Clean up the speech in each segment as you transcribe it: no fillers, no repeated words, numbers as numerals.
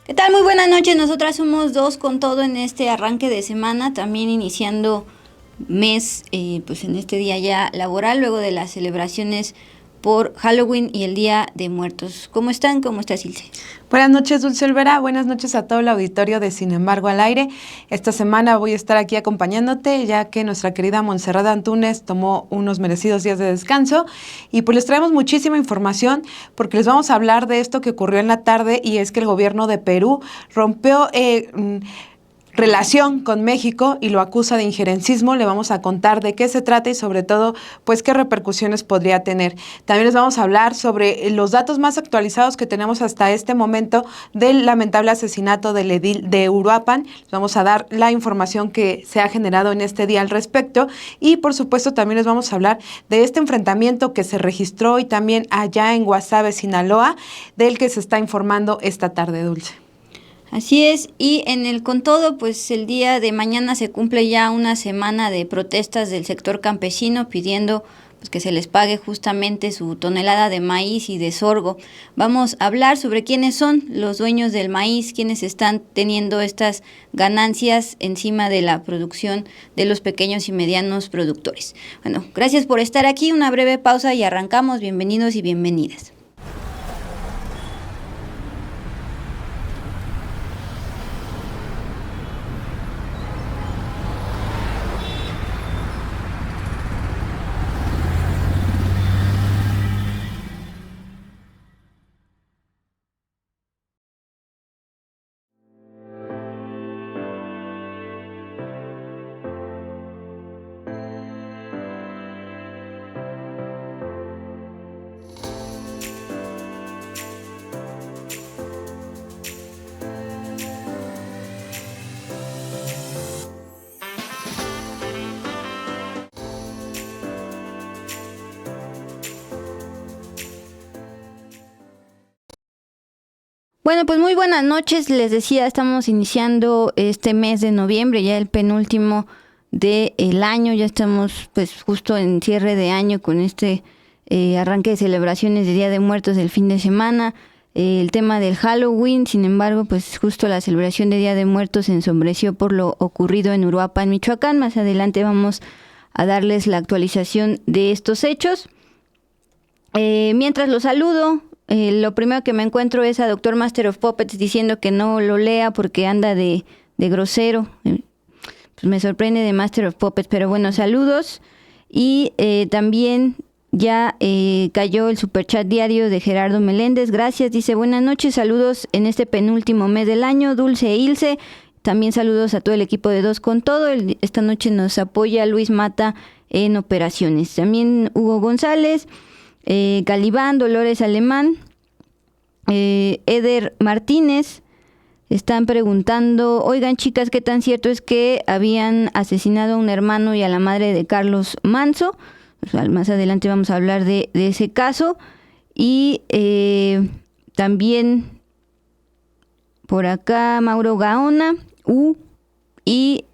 ¿Qué tal? Muy buenas noches. Nosotras somos dos con todo en este arranque de semana, también iniciando mes, pues en este día ya laboral, luego de las celebraciones por Halloween y el Día de Muertos. ¿Cómo están? ¿Cómo estás, Ilse? Buenas noches, Dulce Olvera. Buenas noches a todo el auditorio de Sin embargo al aire. Esta semana voy a estar aquí acompañándote, ya que nuestra querida Montserrat Antúnez tomó unos merecidos días de descanso. Y pues les traemos muchísima información porque les vamos a hablar de esto que ocurrió en la tarde, y es que el gobierno de Perú rompió relación con México y lo acusa de injerencismo. Le vamos a contar de qué se trata y sobre todo, pues qué repercusiones podría tener. También les vamos a hablar sobre los datos más actualizados que tenemos hasta este momento del lamentable asesinato del edil de Uruapan. Les vamos a dar la información que se ha generado en este día al respecto y por supuesto también les vamos a hablar de este enfrentamiento que se registró y también allá en Guasave, Sinaloa, del que se está informando esta tarde, Dulce. Así es, y en el con todo, pues el día de mañana se cumple ya una semana de protestas del sector campesino pidiendo pues que se les pague justamente su tonelada de maíz y de sorgo. Vamos a hablar sobre quiénes son los dueños del maíz, quiénes están teniendo estas ganancias encima de la producción de los pequeños y medianos productores. Bueno, gracias por estar aquí, una breve pausa y arrancamos. Bienvenidos y bienvenidas. Bueno, pues muy buenas noches. Les decía, estamos iniciando este mes de noviembre, ya el penúltimo del año. Ya estamos pues justo en cierre de año con este arranque de celebraciones de Día de Muertos del fin de semana. El tema del Halloween, sin embargo, pues justo la celebración de Día de Muertos se ensombreció por lo ocurrido en Uruapan, Michoacán. Más adelante vamos a darles la actualización de estos hechos. Mientras los saludo, lo primero que me encuentro es a Dr. Master of Puppets diciendo que no lo lea porque anda de grosero. Pues me sorprende de Master of Puppets, pero bueno, saludos. Y también ya cayó el superchat diario de Gerardo Meléndez. Gracias, dice buenas noches, saludos en este penúltimo mes del año, Dulce e Ilse. También saludos a todo el equipo de Dos con Todo. Esta noche nos apoya Luis Mata en operaciones. También Hugo González. Calibán, Dolores Alemán, Eder Martínez están preguntando, oigan chicas, ¿qué tan cierto es que habían asesinado a un hermano y a la madre de Carlos Manso? O sea, más adelante vamos a hablar de ese caso. Y también por acá Mauro Gaona y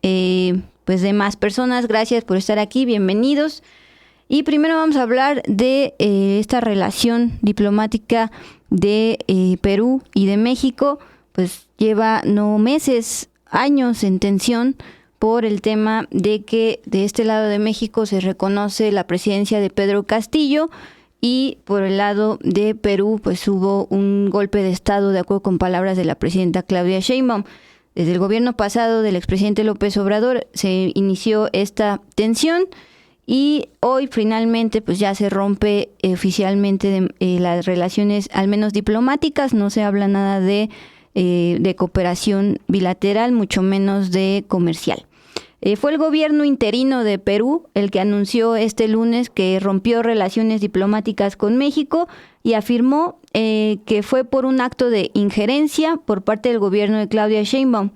pues demás personas, gracias por estar aquí, bienvenidos. Y primero vamos a hablar de esta relación diplomática de Perú y de México. Pues lleva no meses, años en tensión por el tema de que de este lado de México se reconoce la presidencia de Pedro Castillo y por el lado de Perú pues hubo un golpe de estado de acuerdo con palabras de la presidenta Claudia Sheinbaum. Desde el gobierno pasado del expresidente López Obrador se inició esta tensión. Y hoy finalmente pues ya se rompe oficialmente las relaciones, al menos diplomáticas. No se habla nada de cooperación bilateral, mucho menos de comercial. Fue el gobierno interino de Perú el que anunció este lunes que rompió relaciones diplomáticas con México y afirmó que fue por un acto de injerencia por parte del gobierno de Claudia Sheinbaum,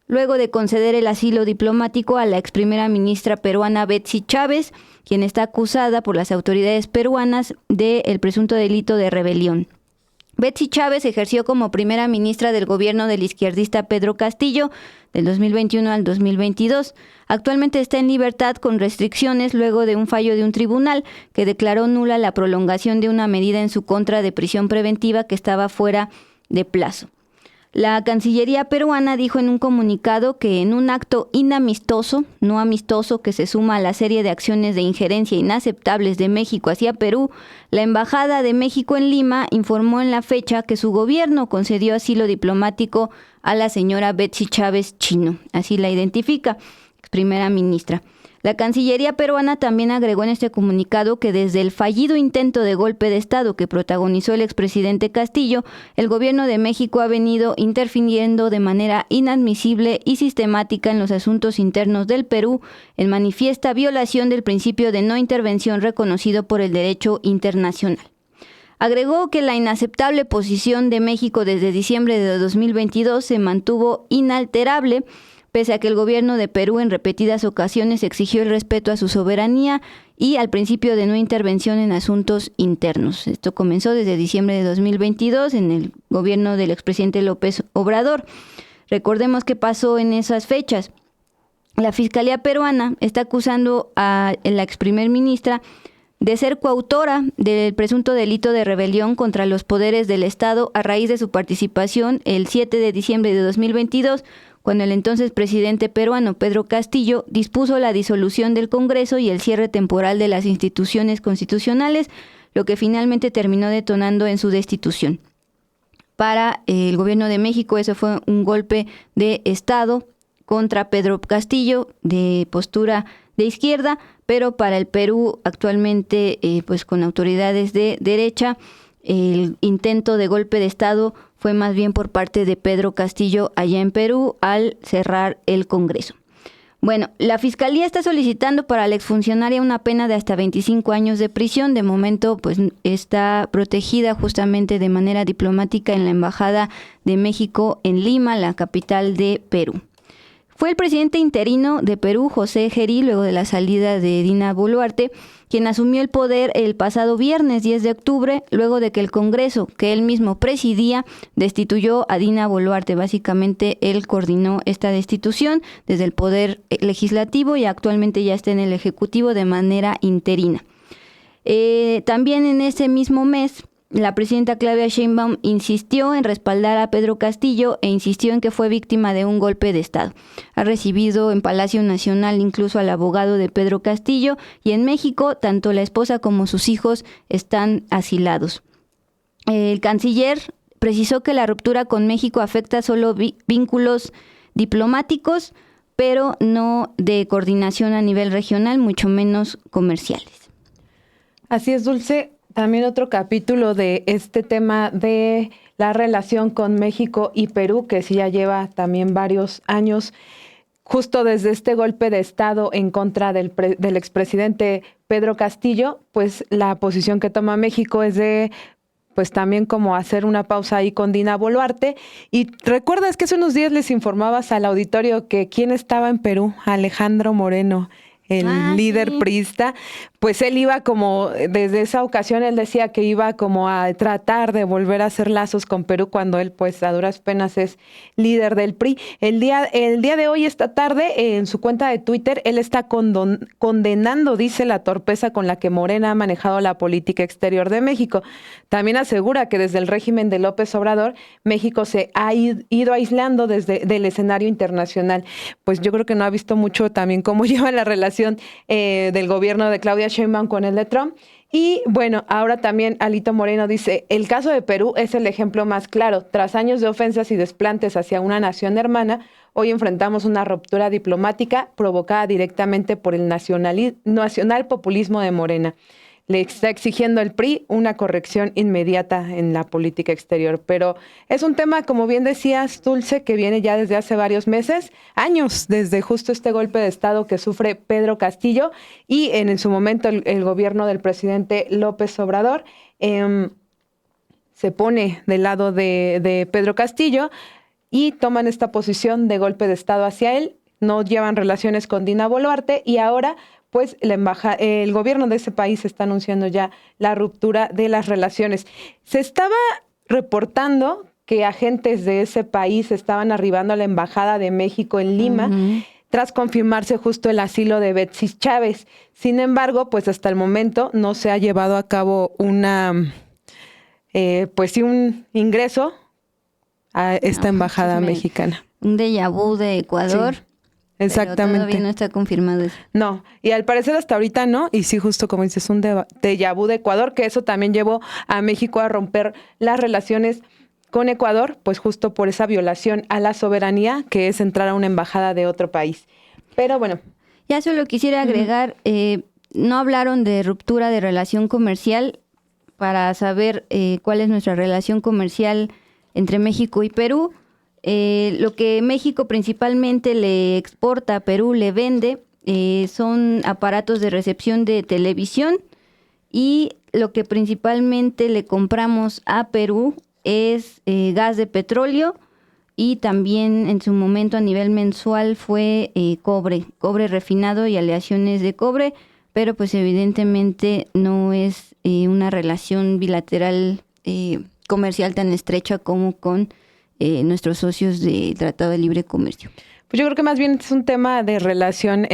luego de conceder el asilo diplomático a la ex primera ministra peruana Betsy Chávez, quien está acusada por las autoridades peruanas del presunto delito de rebelión. Betsy Chávez ejerció como primera ministra del gobierno del izquierdista Pedro Castillo del 2021 al 2022. Actualmente está en libertad con restricciones luego de un fallo de un tribunal que declaró nula la prolongación de una medida en su contra de prisión preventiva que estaba fuera de plazo. La Cancillería peruana dijo en un comunicado que en un acto inamistoso, no amistoso, que se suma a la serie de acciones de injerencia inaceptables de México hacia Perú, la Embajada de México en Lima informó en la fecha que su gobierno concedió asilo diplomático a la señora Betsy Chávez Chino, así la identifica, primera ministra. La Cancillería peruana también agregó en este comunicado que desde el fallido intento de golpe de Estado que protagonizó el expresidente Castillo, el gobierno de México ha venido interfiriendo de manera inadmisible y sistemática en los asuntos internos del Perú, en manifiesta violación del principio de no intervención reconocido por el derecho internacional. Agregó que la inaceptable posición de México desde diciembre de 2022 se mantuvo inalterable, pese a que el gobierno de Perú en repetidas ocasiones exigió el respeto a su soberanía y al principio de no intervención en asuntos internos. Esto comenzó desde diciembre de 2022 en el gobierno del expresidente López Obrador. Recordemos qué pasó en esas fechas. La Fiscalía peruana está acusando a la ex primer ministra de ser coautora del presunto delito de rebelión contra los poderes del Estado a raíz de su participación el 7 de diciembre de 2022, cuando el entonces presidente peruano Pedro Castillo dispuso la disolución del Congreso y el cierre temporal de las instituciones constitucionales, lo que finalmente terminó detonando en su destitución. Para el gobierno de México eso fue un golpe de Estado contra Pedro Castillo, de postura de izquierda, pero para el Perú actualmente, pues con autoridades de derecha, el intento de golpe de Estado fue más bien por parte de Pedro Castillo allá en Perú al cerrar el Congreso. Bueno, la Fiscalía está solicitando para la exfuncionaria una pena de hasta 25 años de prisión. De momento, pues está protegida justamente de manera diplomática en la Embajada de México en Lima, la capital de Perú. Fue el presidente interino de Perú, José Gerí, luego de la salida de Dina Boluarte, quien asumió el poder el pasado viernes 10 de octubre, luego de que el Congreso, que él mismo presidía, destituyó a Dina Boluarte. Básicamente, él coordinó esta destitución desde el Poder Legislativo y actualmente ya está en el Ejecutivo de manera interina. También en ese mismo mes, la presidenta Claudia Sheinbaum insistió en respaldar a Pedro Castillo e insistió en que fue víctima de un golpe de Estado. Ha recibido en Palacio Nacional incluso al abogado de Pedro Castillo y en México tanto la esposa como sus hijos están asilados. El canciller precisó que la ruptura con México afecta solo vínculos diplomáticos, pero no de coordinación a nivel regional, mucho menos comerciales. Así es, Dulce. También otro capítulo de este tema de la relación con México y Perú, que sí ya lleva también varios años, justo desde este golpe de Estado en contra del expresidente Pedro Castillo, pues la posición que toma México es de pues también como hacer una pausa ahí con Dina Boluarte. Y recuerdas que hace unos días les informabas al auditorio que quién estaba en Perú, Alejandro Moreno, el líder priista, pues él iba como, desde esa ocasión él decía que iba como a tratar de volver a hacer lazos con Perú cuando él pues a duras penas es líder del PRI. El día de hoy, esta tarde, en su cuenta de Twitter, él está condenando, dice, la torpeza con la que Morena ha manejado la política exterior de México. También asegura que desde el régimen de López Obrador, México se ha ido aislando del escenario internacional. Pues yo creo que no ha visto mucho también cómo lleva la relación del gobierno de Claudia Sheinbaum con el de Trump. Y bueno, ahora también Alito Moreno dice, el caso de Perú es el ejemplo más claro. Tras años de ofensas y desplantes hacia una nación hermana, hoy enfrentamos una ruptura diplomática provocada directamente por el nacional populismo de Morena. Le está exigiendo al PRI una corrección inmediata en la política exterior. Pero es un tema, como bien decías, Dulce, que viene ya desde hace varios meses, años, desde justo este golpe de Estado que sufre Pedro Castillo y en su momento el gobierno del presidente López Obrador se pone del lado de Pedro Castillo y toman esta posición de golpe de Estado hacia él, no llevan relaciones con Dina Boluarte y ahora pues el gobierno de ese país está anunciando ya la ruptura de las relaciones. Se estaba reportando que agentes de ese país estaban arribando a la Embajada de México en Lima, tras confirmarse justo el asilo de Betsy Chávez. Sin embargo, pues hasta el momento no se ha llevado a cabo un ingreso a esta embajada mexicana. Un déjà vu de Ecuador. Sí, exactamente. Pero todavía no está confirmado eso. No, y al parecer hasta ahorita no, y sí, justo como dices, un déjà vu de Ecuador, que eso también llevó a México a romper las relaciones con Ecuador, pues justo por esa violación a la soberanía, que es entrar a una embajada de otro país. Pero bueno. Ya solo quisiera agregar, no hablaron de ruptura de relación comercial para saber cuál es nuestra relación comercial entre México y Perú. Lo que México principalmente le exporta a Perú, le vende, son aparatos de recepción de televisión, y lo que principalmente le compramos a Perú es gas de petróleo, y también en su momento a nivel mensual fue cobre refinado y aleaciones de cobre, pero pues evidentemente no es una relación bilateral comercial tan estrecha como con nuestros socios de Tratado de Libre Comercio. Pues yo creo que más bien es un tema de relación,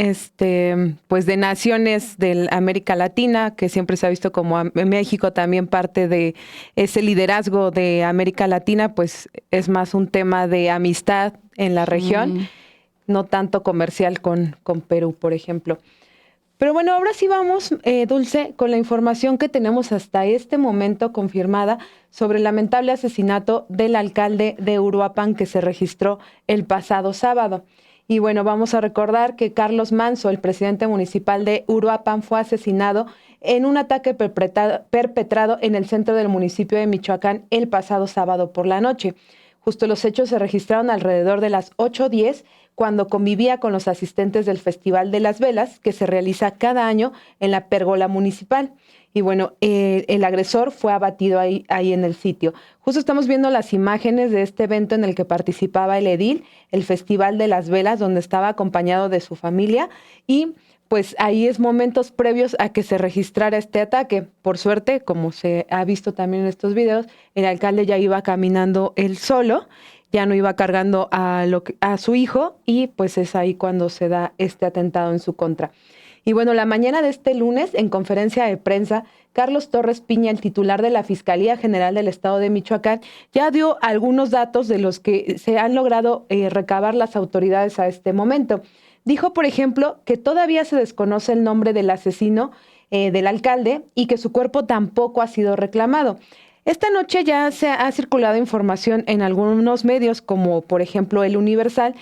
pues de naciones de América Latina, que siempre se ha visto como México también parte de ese liderazgo de América Latina, pues es más un tema de amistad en la región, no tanto comercial con Perú, por ejemplo. Pero bueno, ahora sí vamos, Dulce, con la información que tenemos hasta este momento confirmada sobre el lamentable asesinato del alcalde de Uruapan que se registró el pasado sábado. Y bueno, vamos a recordar que Carlos Manso, el presidente municipal de Uruapan, fue asesinado en un ataque perpetrado en el centro del municipio de Michoacán el pasado sábado por la noche. Justo los hechos se registraron alrededor de las 8:10, cuando convivía con los asistentes del Festival de las Velas, que se realiza cada año en la pérgola municipal. Y bueno, el agresor fue abatido ahí en el sitio. Justo estamos viendo las imágenes de este evento en el que participaba el edil, el Festival de las Velas, donde estaba acompañado de su familia, y pues ahí es momentos previos a que se registrara este ataque. Por suerte, como se ha visto también en estos videos, el alcalde ya iba caminando él solo, ya no iba cargando a su hijo, y pues es ahí cuando se da este atentado en su contra. Y bueno, la mañana de este lunes, en conferencia de prensa, Carlos Torres Piña, el titular de la Fiscalía General del Estado de Michoacán, ya dio algunos datos de los que se han logrado recabar las autoridades a este momento. Dijo, por ejemplo, que todavía se desconoce el nombre del asesino del alcalde y que su cuerpo tampoco ha sido reclamado. Esta noche ya se ha circulado información en algunos medios, como por ejemplo El Universal,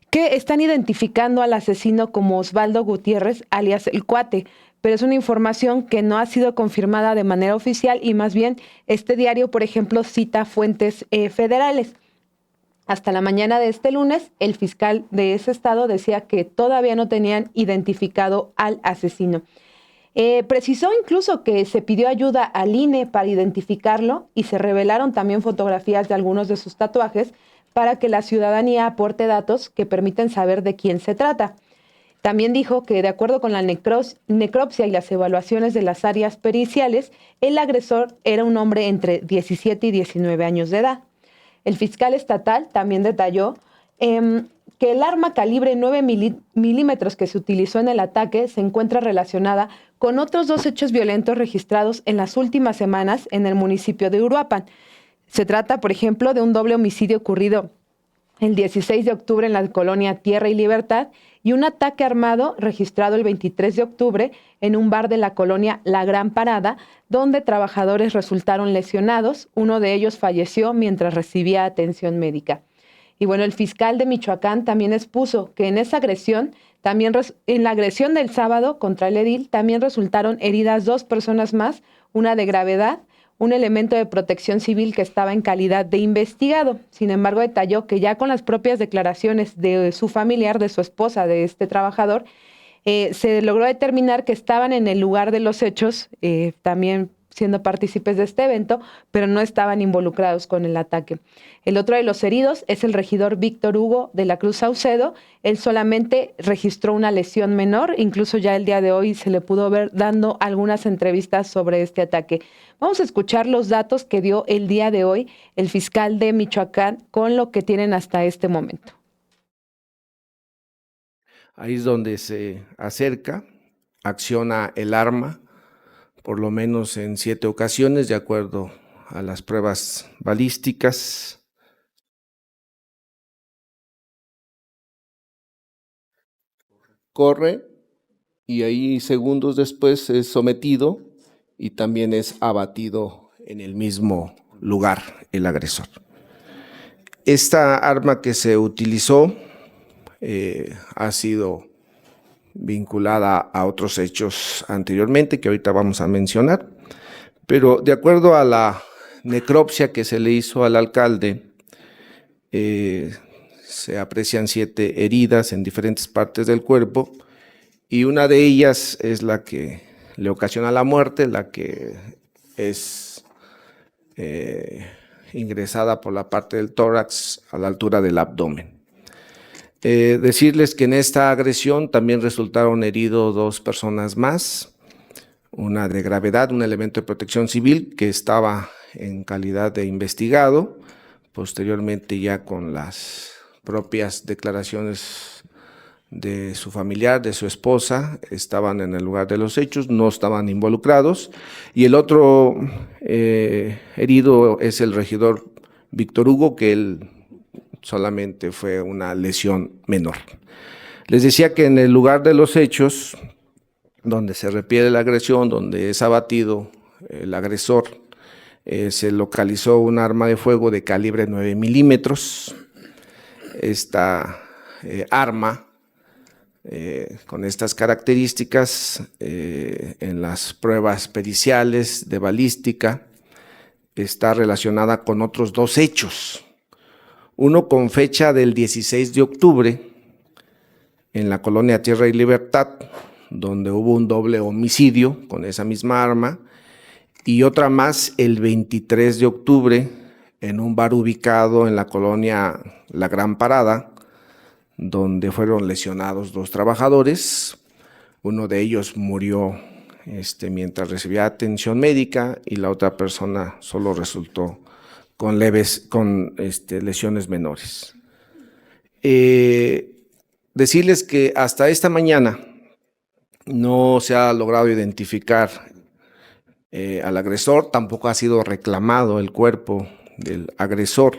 que están identificando al asesino como Osvaldo Gutiérrez, alias El Cuate, pero es una información que no ha sido confirmada de manera oficial, y más bien este diario, por ejemplo, cita fuentes federales. Hasta la mañana de este lunes, el fiscal de ese estado decía que todavía no tenían identificado al asesino. Precisó incluso que se pidió ayuda al INE para identificarlo, y se revelaron también fotografías de algunos de sus tatuajes para que la ciudadanía aporte datos que permiten saber de quién se trata. También dijo que, de acuerdo con la necropsia y las evaluaciones de las áreas periciales, el agresor era un hombre entre 17 y 19 años de edad. El fiscal estatal también detalló que el arma calibre 9 milímetros que se utilizó en el ataque se encuentra relacionada con otros 2 hechos violentos registrados en las últimas semanas en el municipio de Uruapan. Se trata, por ejemplo, de un doble homicidio ocurrido el 16 de octubre en la colonia Tierra y Libertad, y un ataque armado registrado el 23 de octubre en un bar de la colonia La Gran Parada, donde trabajadores resultaron lesionados. Uno de ellos falleció mientras recibía atención médica. Y bueno, el fiscal de Michoacán también expuso que en esa agresión, en la agresión del sábado contra el edil, también resultaron heridas 2 personas más, una de gravedad, un elemento de protección civil que estaba en calidad de investigado. Sin embargo, detalló que ya con las propias declaraciones de su familiar, de su esposa, de este trabajador, se logró determinar que estaban en el lugar de los hechos, también siendo partícipes de este evento, pero no estaban involucrados con el ataque. El otro de los heridos es el regidor Víctor Hugo de la Cruz Saucedo. Él solamente registró una lesión menor, incluso ya el día de hoy se le pudo ver dando algunas entrevistas sobre este ataque. Vamos a escuchar los datos que dio el día de hoy el fiscal de Michoacán con lo que tienen hasta este momento. Ahí es donde se acerca, acciona el arma, por lo menos en 7 ocasiones, de acuerdo a las pruebas balísticas. corre y ahí segundos después es sometido y también es abatido en el mismo lugar el agresor. Esta arma que se utilizó ha sido vinculada a otros hechos anteriormente que ahorita vamos a mencionar, pero de acuerdo a la necropsia que se le hizo al alcalde, se aprecian 7 heridas en diferentes partes del cuerpo y una de ellas es la que le ocasiona la muerte, la que es ingresada por la parte del tórax a la altura del abdomen. Decirles que en esta agresión también resultaron heridos 2 personas más, una de gravedad, un elemento de protección civil que estaba en calidad de investigado. Posteriormente, ya con las propias declaraciones de su familiar, de su esposa, estaban en el lugar de los hechos, no estaban involucrados. Y el otro herido es el regidor Víctor Hugo, que él solamente fue una lesión menor. Les decía que en el lugar de los hechos, donde se refiere la agresión, donde es abatido el agresor, se localizó un arma de fuego de calibre 9 milímetros. Esta arma, con estas características, en las pruebas periciales de balística, está relacionada con otros 2 hechos. Uno con fecha del 16 de octubre, en la colonia Tierra y Libertad, donde hubo un doble homicidio con esa misma arma, y otra más el 23 de octubre, en un bar ubicado en la colonia La Gran Parada, donde fueron lesionados 2 trabajadores. Uno de ellos murió mientras recibía atención médica y la otra persona solo resultó con lesiones menores. Decirles que hasta esta mañana no se ha logrado identificar al agresor, tampoco ha sido reclamado el cuerpo del agresor.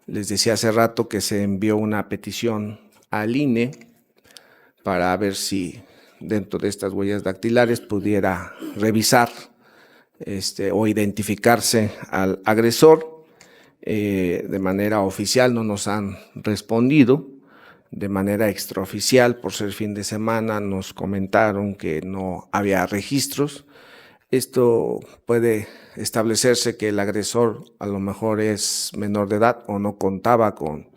Les decía hace rato que se envió una petición al INE para ver si dentro de estas huellas dactilares pudiera revisar o identificarse al agresor. De manera oficial no nos han respondido. De manera extraoficial, por ser fin de semana, nos comentaron que no había registros. Esto puede establecerse que el agresor a lo mejor es menor de edad o no contaba con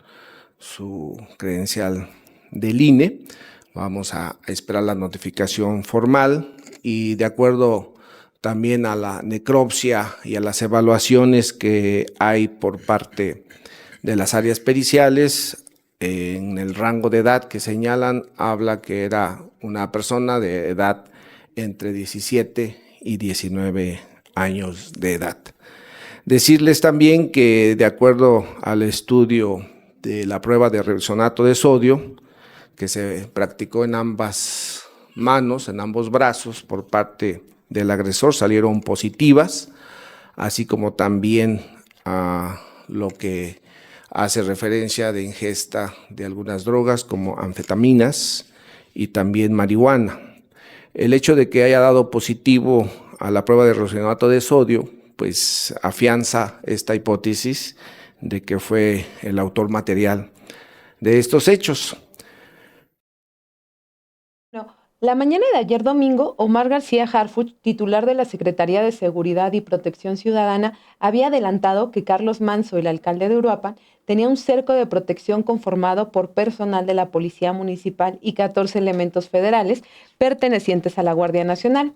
su credencial del INE. Vamos a esperar la notificación formal y de acuerdo también a la necropsia y a las evaluaciones que hay por parte de las áreas periciales, en el rango de edad que señalan, habla que era una persona de edad entre 17 y 19 años de edad. Decirles también que de acuerdo al estudio de la prueba de resonato de sodio, que se practicó en ambas manos, en ambos brazos, por parte del agresor, salieron positivas, así como también a lo que hace referencia de ingesta de algunas drogas como anfetaminas y también marihuana. El hecho de que haya dado positivo a la prueba de resonato de sodio, pues afianza esta hipótesis de que fue el autor material de estos hechos. La mañana de ayer domingo, Omar García Harfuch, titular de la Secretaría de Seguridad y Protección Ciudadana, había adelantado que Carlos Manzo, el alcalde de Uruapan, tenía un cerco de protección conformado por personal de la Policía Municipal y 14 elementos federales pertenecientes a la Guardia Nacional.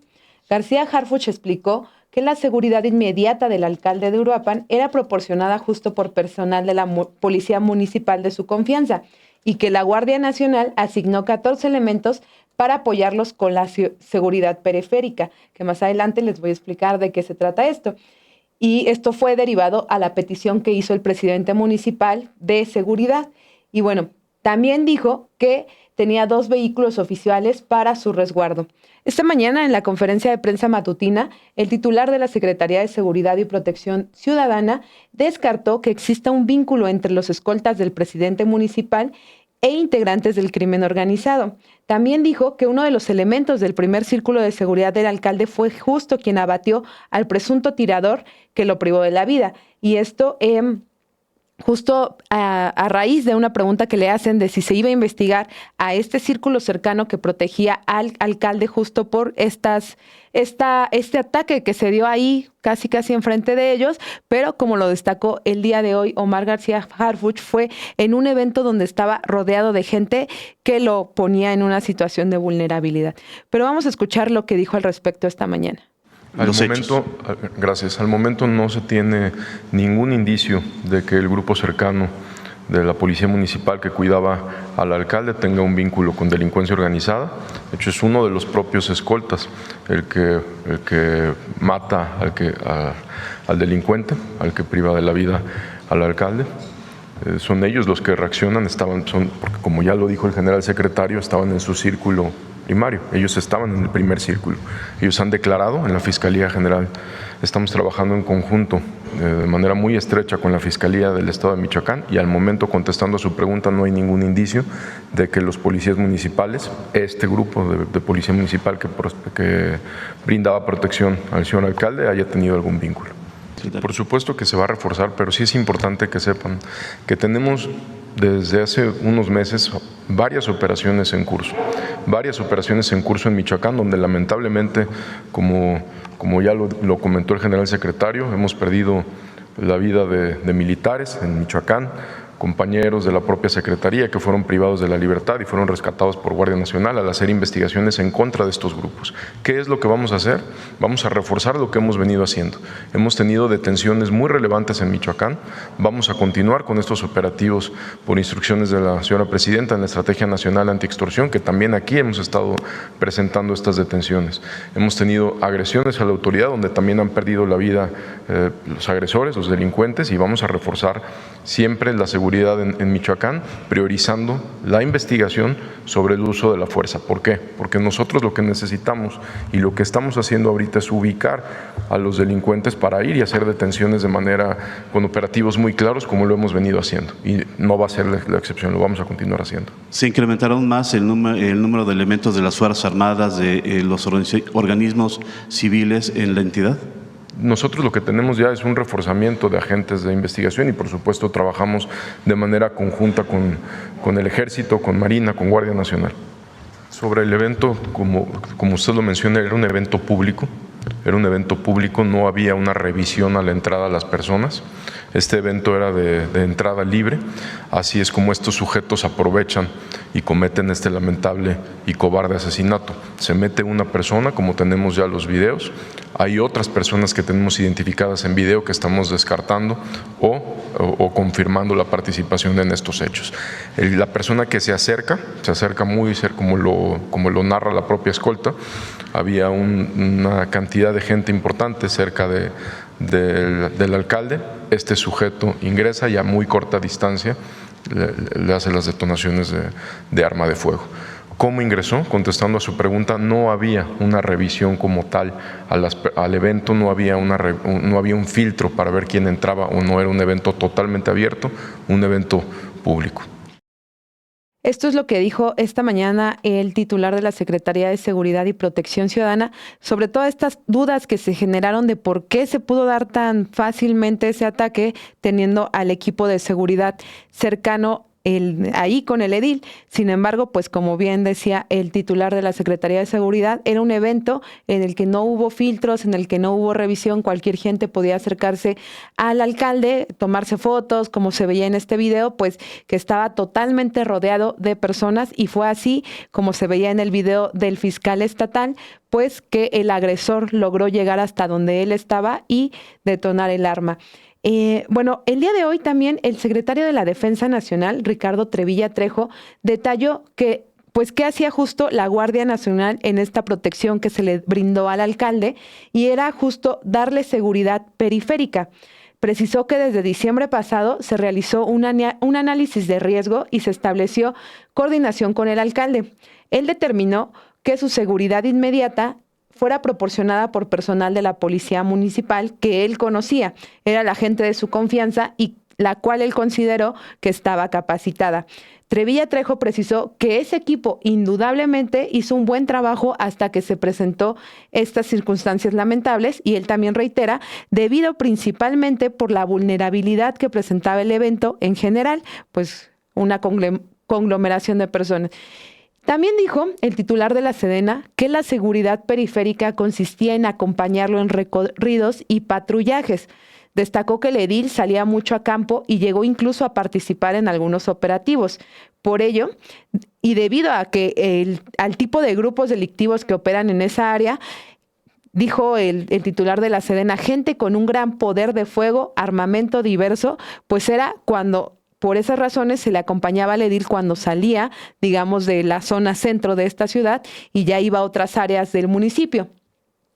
García Harfuch explicó que la seguridad inmediata del alcalde de Uruapan era proporcionada justo por personal de la Policía Municipal de su confianza y que la Guardia Nacional asignó 14 elementos para apoyarlos con la seguridad periférica, que más adelante les voy a explicar de qué se trata esto. Y esto fue derivado a la petición que hizo el presidente municipal de seguridad. Y bueno, también dijo que tenía 2 vehículos oficiales para su resguardo. Esta mañana, en la conferencia de prensa matutina, el titular de la Secretaría de Seguridad y Protección Ciudadana descartó que exista un vínculo entre los escoltas del presidente municipal e integrantes del crimen organizado. También dijo que uno de los elementos del primer círculo de seguridad del alcalde fue justo quien abatió al presunto tirador que lo privó de la vida. Y esto justo a raíz de una pregunta que le hacen de si se iba a investigar a este círculo cercano que protegía al alcalde justo por este ataque que se dio ahí casi enfrente de ellos, pero como lo destacó el día de hoy Omar García Harfuch, fue en un evento donde estaba rodeado de gente que lo ponía en una situación de vulnerabilidad. Pero vamos a escuchar lo que dijo al respecto esta mañana. Al momento no se tiene ningún indicio de que el grupo cercano de la Policía Municipal que cuidaba al alcalde tenga un vínculo con delincuencia organizada. De hecho, es uno de los propios escoltas el que mata al delincuente, al que priva de la vida al alcalde. Son ellos los que reaccionan, porque como ya lo dijo el general secretario, estaban en su círculo primario, ellos estaban en el primer círculo. Ellos han declarado en la Fiscalía General. Estamos trabajando en conjunto, de manera muy estrecha con la Fiscalía del Estado de Michoacán, y al momento, contestando a su pregunta, no hay ningún indicio de que los policías municipales, este grupo de policía municipal que brindaba protección al señor alcalde, haya tenido algún vínculo. Por supuesto que se va a reforzar, pero sí es importante que sepan que tenemos desde hace unos meses varias operaciones en curso en Michoacán, donde lamentablemente, como ya lo comentó el general secretario, hemos perdido la vida de militares en Michoacán, compañeros de la propia Secretaría que fueron privados de la libertad y fueron rescatados por Guardia Nacional al hacer investigaciones en contra de estos grupos. ¿Qué es lo que vamos a hacer? Vamos a reforzar lo que hemos venido haciendo. Hemos tenido detenciones muy relevantes en Michoacán. Vamos a continuar con estos operativos por instrucciones de la señora Presidenta en la Estrategia Nacional Antiextorsión, que también aquí hemos estado presentando estas detenciones. Hemos tenido agresiones a la autoridad donde también han perdido la vida los agresores, los delincuentes, y vamos a reforzar siempre la seguridad en Michoacán, priorizando la investigación sobre el uso de la fuerza. ¿Por qué? Porque nosotros lo que necesitamos y lo que estamos haciendo ahorita es ubicar a los delincuentes para ir y hacer detenciones con operativos muy claros, como lo hemos venido haciendo. Y no va a ser la excepción, lo vamos a continuar haciendo. ¿Se incrementaron más el número de elementos de las Fuerzas Armadas, de los organismos civiles en la entidad? Nosotros lo que tenemos ya es un reforzamiento de agentes de investigación y por supuesto trabajamos de manera conjunta con el Ejército, con Marina, con Guardia Nacional. Sobre el evento, como usted lo menciona, era un evento público. No había una revisión a la entrada a las personas. Este evento era de entrada libre, así es como estos sujetos aprovechan y cometen este lamentable y cobarde asesinato. Se mete una persona, como tenemos ya los videos, hay otras personas que tenemos identificadas en video que estamos descartando o confirmando la participación en estos hechos. La persona que se acerca muy cerca, como lo narra la propia escolta. Había una cantidad de gente importante cerca del alcalde. Este sujeto ingresa y a muy corta distancia le hace las detonaciones de arma de fuego. ¿Cómo ingresó? Contestando a su pregunta, no había una revisión como tal al evento, no había un filtro para ver quién entraba o no. Era un evento totalmente abierto, un evento público. Esto es lo que dijo esta mañana el titular de la Secretaría de Seguridad y Protección Ciudadana sobre todas estas dudas que se generaron de por qué se pudo dar tan fácilmente ese ataque teniendo al equipo de seguridad cercano ahí con el edil. Sin embargo, pues como bien decía el titular de la Secretaría de Seguridad, era un evento en el que no hubo filtros, en el que no hubo revisión. Cualquier gente podía acercarse al alcalde, tomarse fotos, como se veía en este video, pues que estaba totalmente rodeado de personas, y fue así como se veía en el video del fiscal estatal, pues que el agresor logró llegar hasta donde él estaba y detonar el arma. Bueno, el día de hoy también el secretario de la Defensa Nacional, Ricardo Trevilla Trejo, detalló que pues qué hacía justo la Guardia Nacional en esta protección que se le brindó al alcalde, y era justo darle seguridad periférica. Precisó que desde diciembre pasado se realizó un análisis de riesgo y se estableció coordinación con el alcalde. Él determinó que su seguridad inmediata fuera proporcionada por personal de la Policía Municipal que él conocía. Era la gente de su confianza y la cual él consideró que estaba capacitada. Trevilla Trejo precisó que ese equipo indudablemente hizo un buen trabajo hasta que se presentó estas circunstancias lamentables, y él también reitera, debido principalmente por la vulnerabilidad que presentaba el evento en general, pues una conglomeración de personas. También dijo el titular de la Sedena que la seguridad periférica consistía en acompañarlo en recorridos y patrullajes. Destacó que el edil salía mucho a campo y llegó incluso a participar en algunos operativos. Por ello, y debido a que al tipo de grupos delictivos que operan en esa área, dijo el titular de la Sedena, gente con un gran poder de fuego, armamento diverso, pues era cuando... Por esas razones se le acompañaba al edil cuando salía, digamos, de la zona centro de esta ciudad y ya iba a otras áreas del municipio.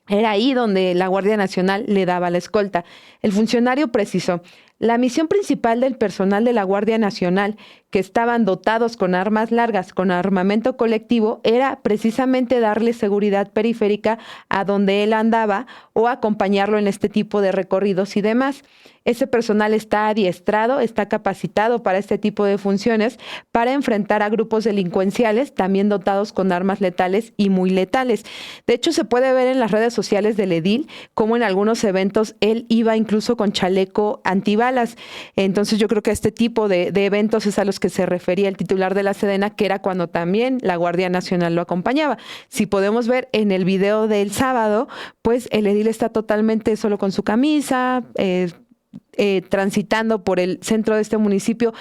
Era ahí donde la Guardia Nacional le daba la escolta. El funcionario precisó, la misión principal del personal de la Guardia Nacional, que estaban dotados con armas largas, con armamento colectivo, era precisamente darle seguridad periférica a donde él andaba o acompañarlo en este tipo de recorridos y demás. Ese personal está adiestrado, está capacitado para este tipo de funciones, para enfrentar a grupos delincuenciales, también dotados con armas letales y muy letales. De hecho, se puede ver en las redes sociales del edil cómo en algunos eventos él iba incluso con chaleco antibalas. Entonces yo creo que este tipo de eventos es a los que se refería el titular de la Sedena, que era cuando también la Guardia Nacional lo acompañaba. Si podemos ver en el video del sábado, pues el edil está totalmente solo con su camisa, transitando por el centro de este municipio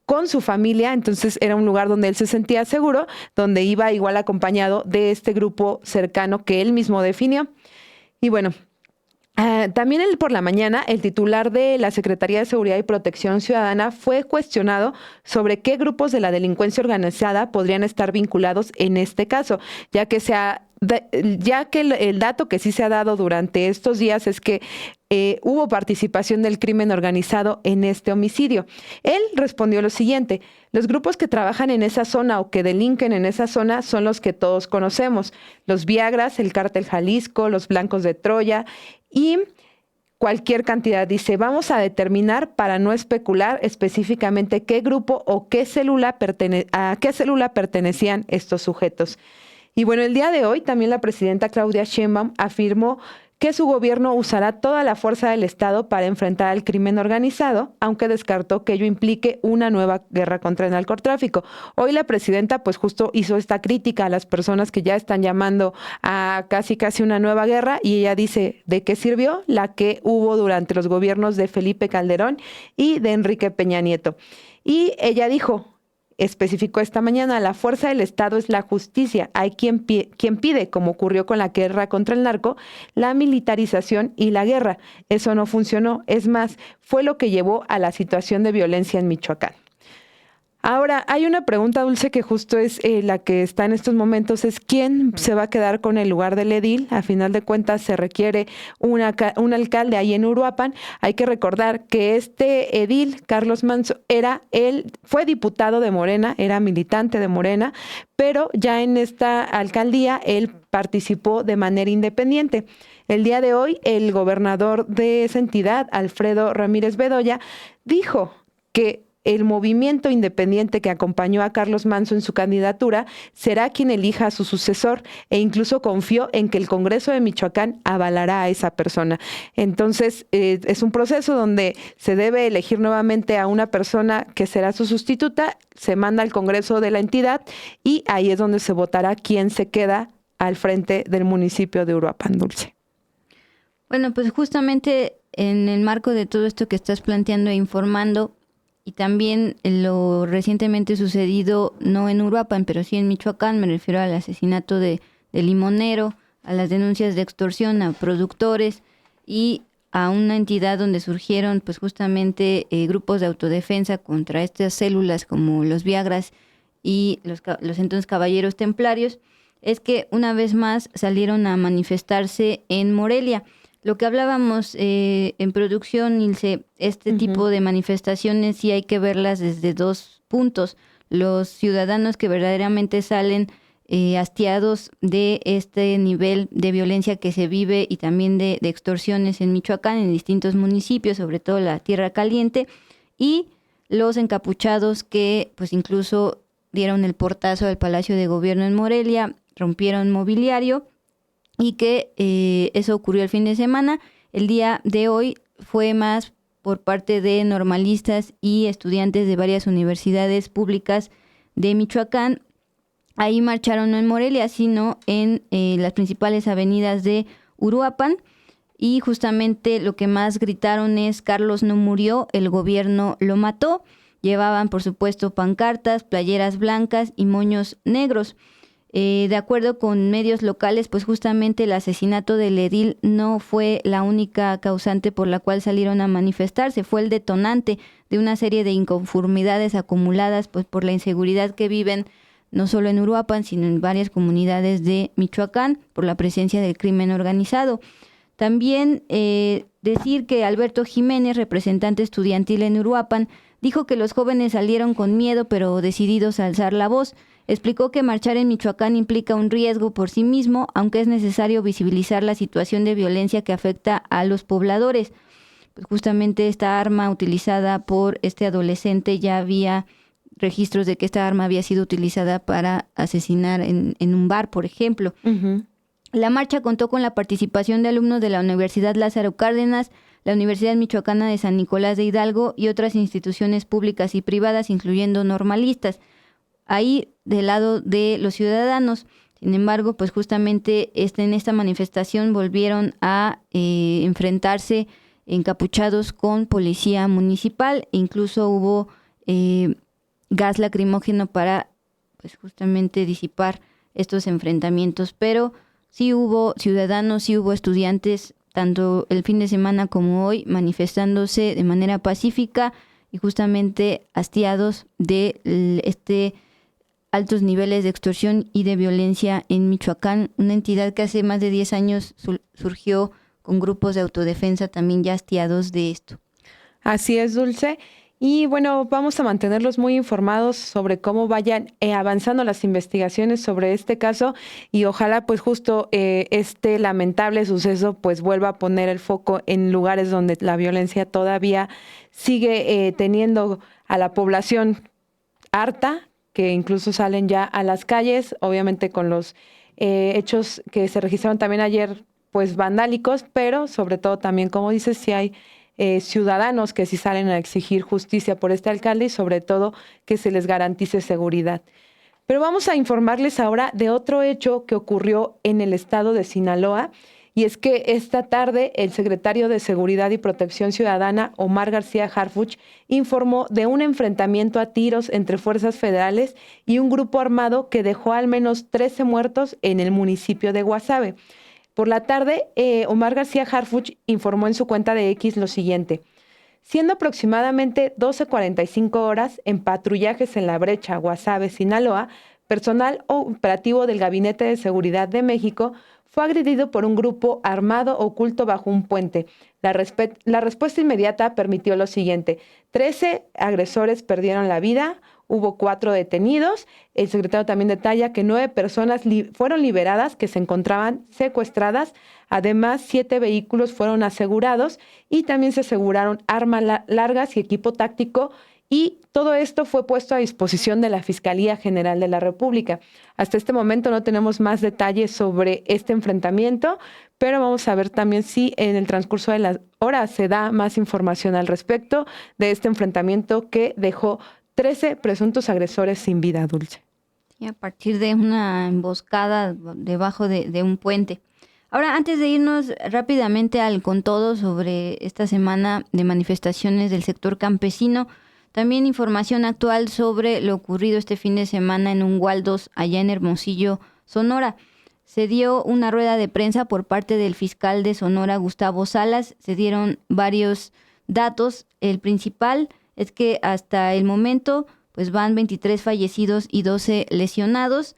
con su familia, entonces era un lugar donde él se sentía seguro, donde iba igual acompañado de este grupo cercano que él mismo definió. Y bueno, también por la mañana, el titular de la Secretaría de Seguridad y Protección Ciudadana fue cuestionado sobre qué grupos de la delincuencia organizada podrían estar vinculados en este caso, ya que el dato que sí se ha dado durante estos días es que hubo participación del crimen organizado en este homicidio. Él respondió lo siguiente: los grupos que trabajan en esa zona o que delinquen en esa zona son los que todos conocemos: los Viagras, el Cártel Jalisco, los Blancos de Troya y cualquier cantidad. Dice, vamos a determinar para no especular específicamente qué grupo o a qué célula pertenecían estos sujetos. Y bueno, el día de hoy también la presidenta Claudia Sheinbaum afirmó que su gobierno usará toda la fuerza del Estado para enfrentar al crimen organizado, aunque descartó que ello implique una nueva guerra contra el narcotráfico. Hoy la presidenta pues justo hizo esta crítica a las personas que ya están llamando a casi una nueva guerra, y ella dice, ¿de qué sirvió la que hubo durante los gobiernos de Felipe Calderón y de Enrique Peña Nieto? Y ella especificó esta mañana, la fuerza del Estado es la justicia. Hay quien pide, como ocurrió con la guerra contra el narco, la militarización y la guerra. Eso no funcionó. Es más, fue lo que llevó a la situación de violencia en Michoacán. Ahora, hay una pregunta, Dulce, que justo es la que está en estos momentos, es ¿quién se va a quedar con el lugar del edil? A final de cuentas se requiere un alcalde ahí en Uruapan. Hay que recordar que este edil, Carlos Manso, fue diputado de Morena, era militante de Morena, pero ya en esta alcaldía él participó de manera independiente. El día de hoy, el gobernador de esa entidad, Alfredo Ramírez Bedoya, dijo que el movimiento independiente que acompañó a Carlos Manso en su candidatura será quien elija a su sucesor, e incluso confió en que el Congreso de Michoacán avalará a esa persona. Entonces, es un proceso donde se debe elegir nuevamente a una persona que será su sustituta, se manda al Congreso de la entidad y ahí es donde se votará quién se queda al frente del municipio de Uruapan, Dulce. Bueno, pues justamente en el marco de todo esto que estás planteando e informando, y también lo recientemente sucedido, no en Uruapan, pero sí en Michoacán, me refiero al asesinato de Limonero, a las denuncias de extorsión a productores y a una entidad donde surgieron pues justamente grupos de autodefensa contra estas células como los Viagras y los entonces Caballeros Templarios, es que una vez más salieron a manifestarse en Morelia. Lo que hablábamos en producción, Ilse, tipo de manifestaciones sí hay que verlas desde dos puntos. Los ciudadanos que verdaderamente salen hastiados de este nivel de violencia que se vive y también de extorsiones en Michoacán, en distintos municipios, sobre todo la Tierra Caliente, y los encapuchados que pues incluso dieron el portazo al Palacio de Gobierno en Morelia, rompieron mobiliario y que eso ocurrió el fin de semana. El día de hoy fue más por parte de normalistas y estudiantes de varias universidades públicas de Michoacán. Ahí marcharon no en Morelia, sino en las principales avenidas de Uruapan. Y justamente lo que más gritaron es: Carlos no murió, el gobierno lo mató. Llevaban, por supuesto, pancartas, playeras blancas y moños negros. De acuerdo con medios locales, pues justamente el asesinato del edil no fue la única causante por la cual salieron a manifestarse, fue el detonante de una serie de inconformidades acumuladas pues por la inseguridad que viven no solo en Uruapan, sino en varias comunidades de Michoacán, por la presencia del crimen organizado. También decir que Alberto Jiménez, representante estudiantil en Uruapan, dijo que los jóvenes salieron con miedo pero decididos a alzar la voz. Explicó que marchar en Michoacán implica un riesgo por sí mismo, aunque es necesario visibilizar la situación de violencia que afecta a los pobladores. Pues justamente esta arma utilizada por este adolescente, ya había registros de que esta arma había sido utilizada para asesinar en un bar, por ejemplo. Uh-huh. La marcha contó con la participación de alumnos de la Universidad Lázaro Cárdenas, la Universidad Michoacana de San Nicolás de Hidalgo y otras instituciones públicas y privadas, incluyendo normalistas, ahí del lado de los ciudadanos. Sin embargo, pues justamente en esta manifestación volvieron a enfrentarse encapuchados con policía municipal, e incluso hubo gas lacrimógeno para pues justamente disipar estos enfrentamientos, pero sí hubo ciudadanos, sí hubo estudiantes, tanto el fin de semana como hoy, manifestándose de manera pacífica y justamente hastiados de altos niveles de extorsión y de violencia en Michoacán, una entidad que hace más de 10 años surgió con grupos de autodefensa también ya hastiados de esto. Así es, Dulce. Y bueno, vamos a mantenerlos muy informados sobre cómo vayan avanzando las investigaciones sobre este caso y ojalá pues justo este lamentable suceso pues vuelva a poner el foco en lugares donde la violencia todavía sigue teniendo a la población harta, que incluso salen ya a las calles, obviamente con los hechos que se registraron también ayer pues vandálicos, pero sobre todo también, como dices, si hay ciudadanos que sí salen a exigir justicia por este alcalde y sobre todo que se les garantice seguridad. Pero vamos a informarles ahora de otro hecho que ocurrió en el estado de Sinaloa, y es que esta tarde el secretario de Seguridad y Protección Ciudadana, Omar García Harfuch, informó de un enfrentamiento a tiros entre fuerzas federales y un grupo armado que dejó al menos 13 muertos en el municipio de Guasave. Por la tarde, Omar García Harfuch informó en su cuenta de X lo siguiente: siendo aproximadamente 12:45 horas en patrullajes en la brecha Guasave, Sinaloa, personal operativo del Gabinete de Seguridad de México fue agredido por un grupo armado oculto bajo un puente. La respuesta inmediata permitió lo siguiente: 13 agresores perdieron la vida, hubo 4 detenidos. El secretario también detalla que 9 personas fueron liberadas que se encontraban secuestradas. Además, 7 vehículos fueron asegurados y también se aseguraron armas largas y equipo táctico. Y todo esto fue puesto a disposición de la Fiscalía General de la República. Hasta este momento no tenemos más detalles sobre este enfrentamiento, pero vamos a ver también si en el transcurso de las horas se da más información al respecto de este enfrentamiento que dejó 13 presuntos agresores sin vida, Dulce. Y a partir de una emboscada debajo de un puente. Ahora, antes de irnos rápidamente al con todo sobre esta semana de manifestaciones del sector campesino, también información actual sobre lo ocurrido este fin de semana en un Waldos allá en Hermosillo, Sonora. Se dio una rueda de prensa por parte del fiscal de Sonora, Gustavo Salas. Se dieron varios datos. El principal es que hasta el momento pues van 23 fallecidos y 12 lesionados,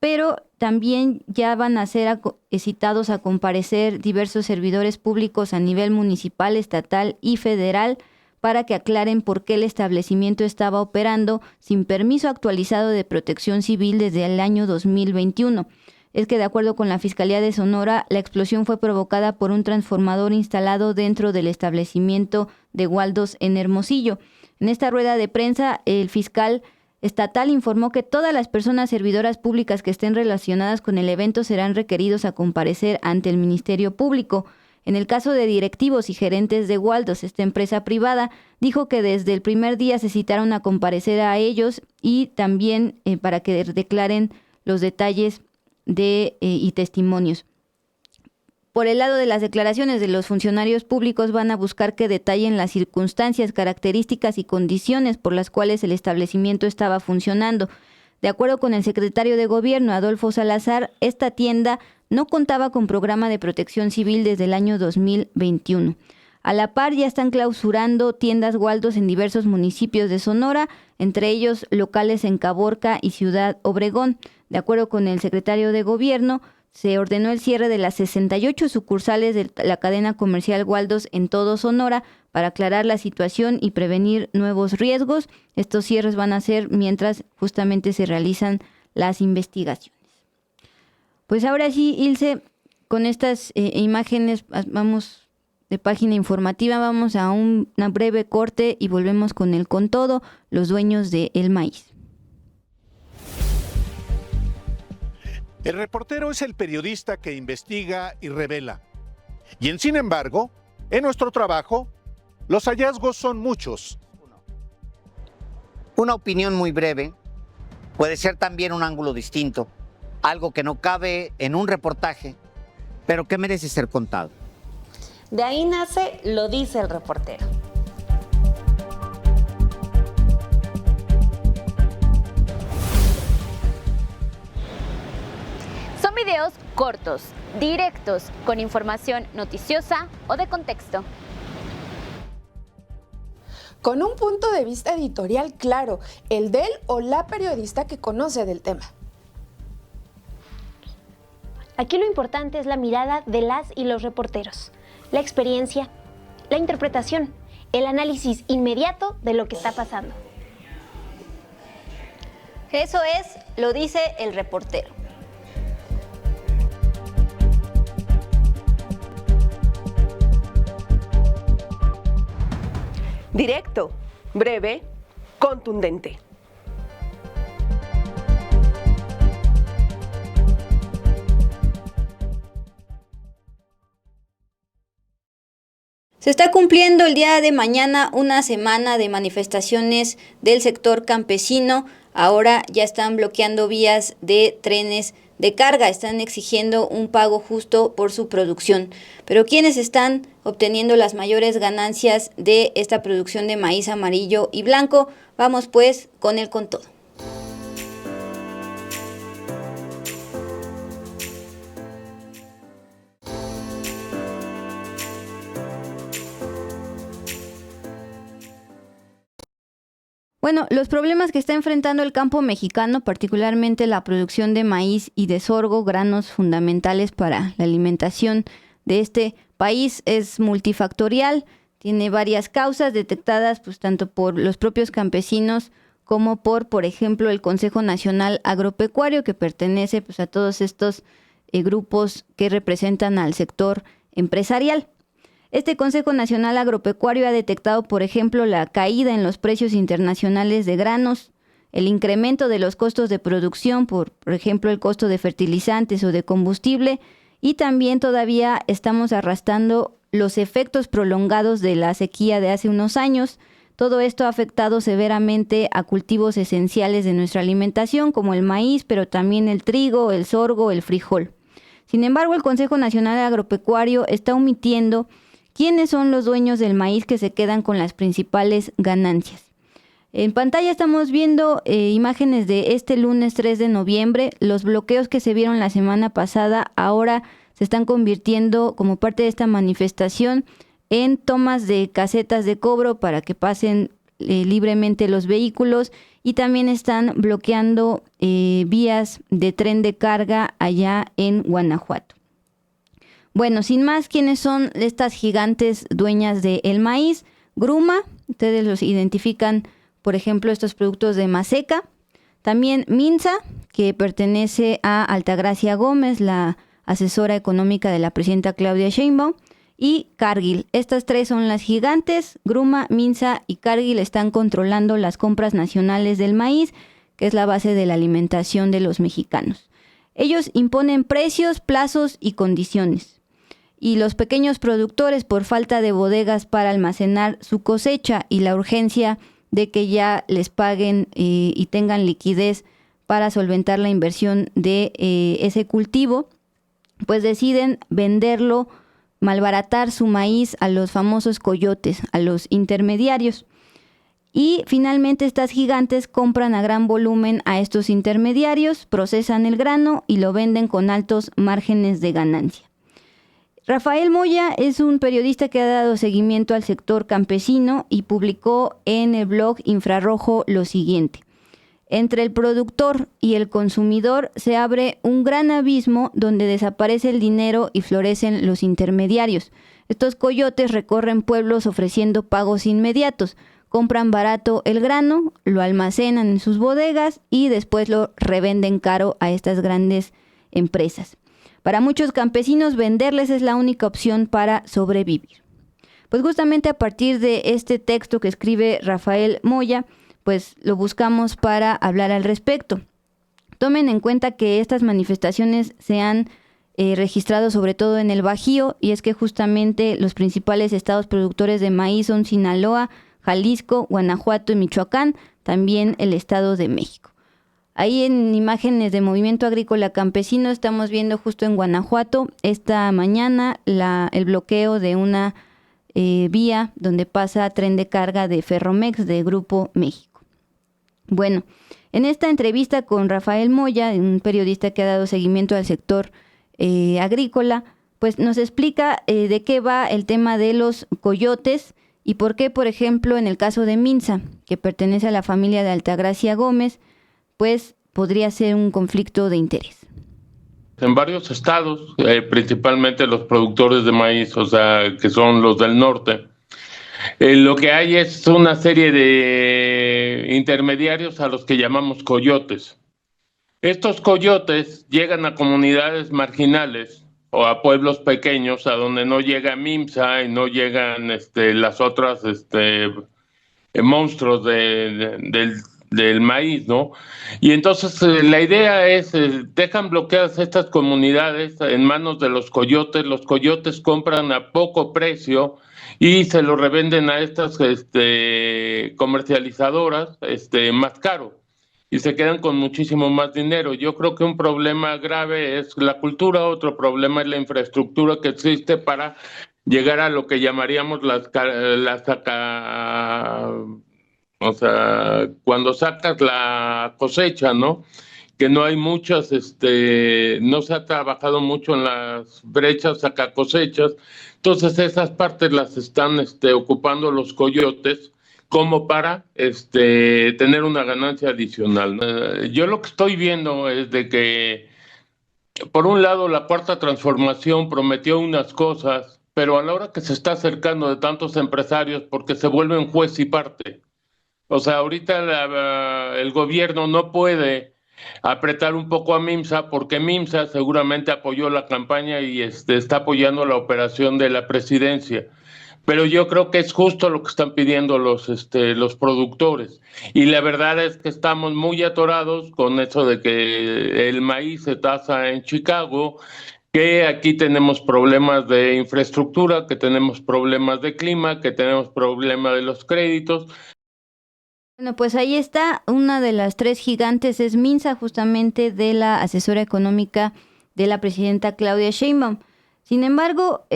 pero también ya van a ser citados a comparecer diversos servidores públicos a nivel municipal, estatal y federal para que aclaren por qué el establecimiento estaba operando sin permiso actualizado de Protección Civil desde el año 2021. Es que de acuerdo con la Fiscalía de Sonora, la explosión fue provocada por un transformador instalado dentro del establecimiento de Waldos en Hermosillo. En esta rueda de prensa, el fiscal estatal informó que todas las personas servidoras públicas que estén relacionadas con el evento serán requeridos a comparecer ante el Ministerio Público. En el caso de directivos y gerentes de Waldos, esta empresa privada, dijo que desde el primer día se citaron a comparecer a ellos y también para que declaren los detalles y testimonios. Por el lado de las declaraciones de los funcionarios públicos, van a buscar que detallen las circunstancias, características y condiciones por las cuales el establecimiento estaba funcionando. De acuerdo con el secretario de Gobierno, Adolfo Salazar, esta tienda no contaba con programa de protección civil desde el año 2021. A la par, ya están clausurando tiendas Waldos en diversos municipios de Sonora, entre ellos locales en Caborca y Ciudad Obregón. De acuerdo con el secretario de Gobierno, se ordenó el cierre de las 68 sucursales de la cadena comercial Waldos en todo Sonora para aclarar la situación y prevenir nuevos riesgos. Estos cierres van a ser mientras justamente se realizan las investigaciones. Pues ahora sí, Ilse, con estas imágenes vamos de página informativa, vamos a una breve corte y volvemos con el Con Todo, los dueños de El Maíz. El reportero es el periodista que investiga y revela. Sin embargo, en nuestro trabajo, los hallazgos son muchos. Una opinión muy breve puede ser también un ángulo distinto, algo que no cabe en un reportaje, pero que merece ser contado. De ahí nace Lo dice el reportero. Son videos cortos, directos, con información noticiosa o de contexto. Con un punto de vista editorial claro, el del o la periodista que conoce del tema. Aquí lo importante es la mirada de las y los reporteros, la experiencia, la interpretación, el análisis inmediato de lo que está pasando. Eso es Lo dice el reportero. Directo, breve, contundente. Se está cumpliendo el día de mañana una semana de manifestaciones del sector campesino. Ahora ya están bloqueando vías de trenes de carga, están exigiendo un pago justo por su producción. Pero ¿quiénes están obteniendo las mayores ganancias de esta producción de maíz amarillo y blanco? Vamos pues con el Con Todo. Bueno, los problemas que está enfrentando el campo mexicano, particularmente la producción de maíz y de sorgo, granos fundamentales para la alimentación de este país, es multifactorial. Tiene varias causas detectadas pues tanto por los propios campesinos como por ejemplo, el Consejo Nacional Agropecuario, que pertenece pues a todos estos grupos que representan al sector empresarial. Este Consejo Nacional Agropecuario ha detectado, por ejemplo, la caída en los precios internacionales de granos, el incremento de los costos de producción, por ejemplo, el costo de fertilizantes o de combustible, y también todavía estamos arrastrando los efectos prolongados de la sequía de hace unos años. Todo esto ha afectado severamente a cultivos esenciales de nuestra alimentación, como el maíz, pero también el trigo, el sorgo, el frijol. Sin embargo, el Consejo Nacional Agropecuario está omitiendo quiénes son los dueños del maíz que se quedan con las principales ganancias. En pantalla estamos viendo imágenes de este lunes 3 de noviembre. Los bloqueos que se vieron la semana pasada ahora se están convirtiendo como parte de esta manifestación en tomas de casetas de cobro para que pasen libremente los vehículos, y también están bloqueando vías de tren de carga allá en Guanajuato. Bueno, sin más, ¿quiénes son estas gigantes dueñas del maíz? Gruma, ustedes los identifican, por ejemplo, estos productos de Maseca. También Minsa, que pertenece a Altagracia Gómez, la asesora económica de la presidenta Claudia Sheinbaum. y Cargill. Estas tres son las gigantes. Gruma, Minsa y Cargill están controlando las compras nacionales del maíz, que es la base de la alimentación de los mexicanos. Ellos imponen precios, plazos y condiciones. Y los pequeños productores, por falta de bodegas para almacenar su cosecha y la urgencia de que ya les paguen y tengan liquidez para solventar la inversión de ese cultivo, pues deciden venderlo, malbaratar su maíz a los famosos coyotes, a los intermediarios. Y finalmente estas gigantes compran a gran volumen a estos intermediarios, procesan el grano y lo venden con altos márgenes de ganancia. Rafael Moya es un periodista que ha dado seguimiento al sector campesino y publicó en el blog Infrarrojo lo siguiente: entre el productor y el consumidor se abre un gran abismo donde desaparece el dinero y florecen los intermediarios. Estos coyotes recorren pueblos ofreciendo pagos inmediatos, compran barato el grano, lo almacenan en sus bodegas y después lo revenden caro a estas grandes empresas. Para muchos campesinos venderles es la única opción para sobrevivir. Pues justamente a partir de este texto que escribe Rafael Moya, pues lo buscamos para hablar al respecto. Tomen en cuenta que estas manifestaciones se han registrado sobre todo en el Bajío, y es que justamente los principales estados productores de maíz son Sinaloa, Jalisco, Guanajuato y Michoacán, también el Estado de México. Ahí en imágenes de Movimiento Agrícola Campesino estamos viendo justo en Guanajuato esta mañana el bloqueo de una vía donde pasa tren de carga de Ferromex de Grupo México. Bueno, en esta entrevista con Rafael Moya, un periodista que ha dado seguimiento al sector agrícola, pues nos explica de qué va el tema de los coyotes y por qué, por ejemplo, en el caso de Minsa, que pertenece a la familia de Altagracia Gómez, pues podría ser un conflicto de interés. En varios estados, principalmente los productores de maíz, o sea, que son los del norte, lo que hay es una serie de intermediarios a los que llamamos coyotes. Estos coyotes llegan a comunidades marginales o a pueblos pequeños a donde no llega MIMSA y no llegan las otras monstruos del maíz, ¿no? Y entonces la idea es, dejan bloqueadas estas comunidades en manos de los coyotes compran a poco precio y se lo revenden a estas comercializadoras más caro y se quedan con muchísimo más dinero. Yo creo que un problema grave es la cultura, otro problema es la infraestructura que existe para llegar a lo que llamaríamos o sea, cuando sacas la cosecha, ¿no? Que no hay muchas, no se ha trabajado mucho en las brechas saca cosechas, entonces esas partes las están ocupando los coyotes como para tener una ganancia adicional. Yo lo que estoy viendo es de que, por un lado, la Cuarta Transformación prometió unas cosas, pero a la hora que se está acercando de tantos empresarios, porque se vuelven juez y parte. O sea, ahorita el gobierno no puede apretar un poco a MIMSA porque MIMSA seguramente apoyó la campaña y está apoyando la operación de la presidencia. Pero yo creo que es justo lo que están pidiendo los productores. Y la verdad es que estamos muy atorados con eso de que el maíz se tasa en Chicago, que aquí tenemos problemas de infraestructura, que tenemos problemas de clima, que tenemos problemas de los créditos. Bueno, pues ahí está, una de las tres gigantes es Minsa, justamente de la asesora económica de la presidenta Claudia Sheinbaum. Sin embargo,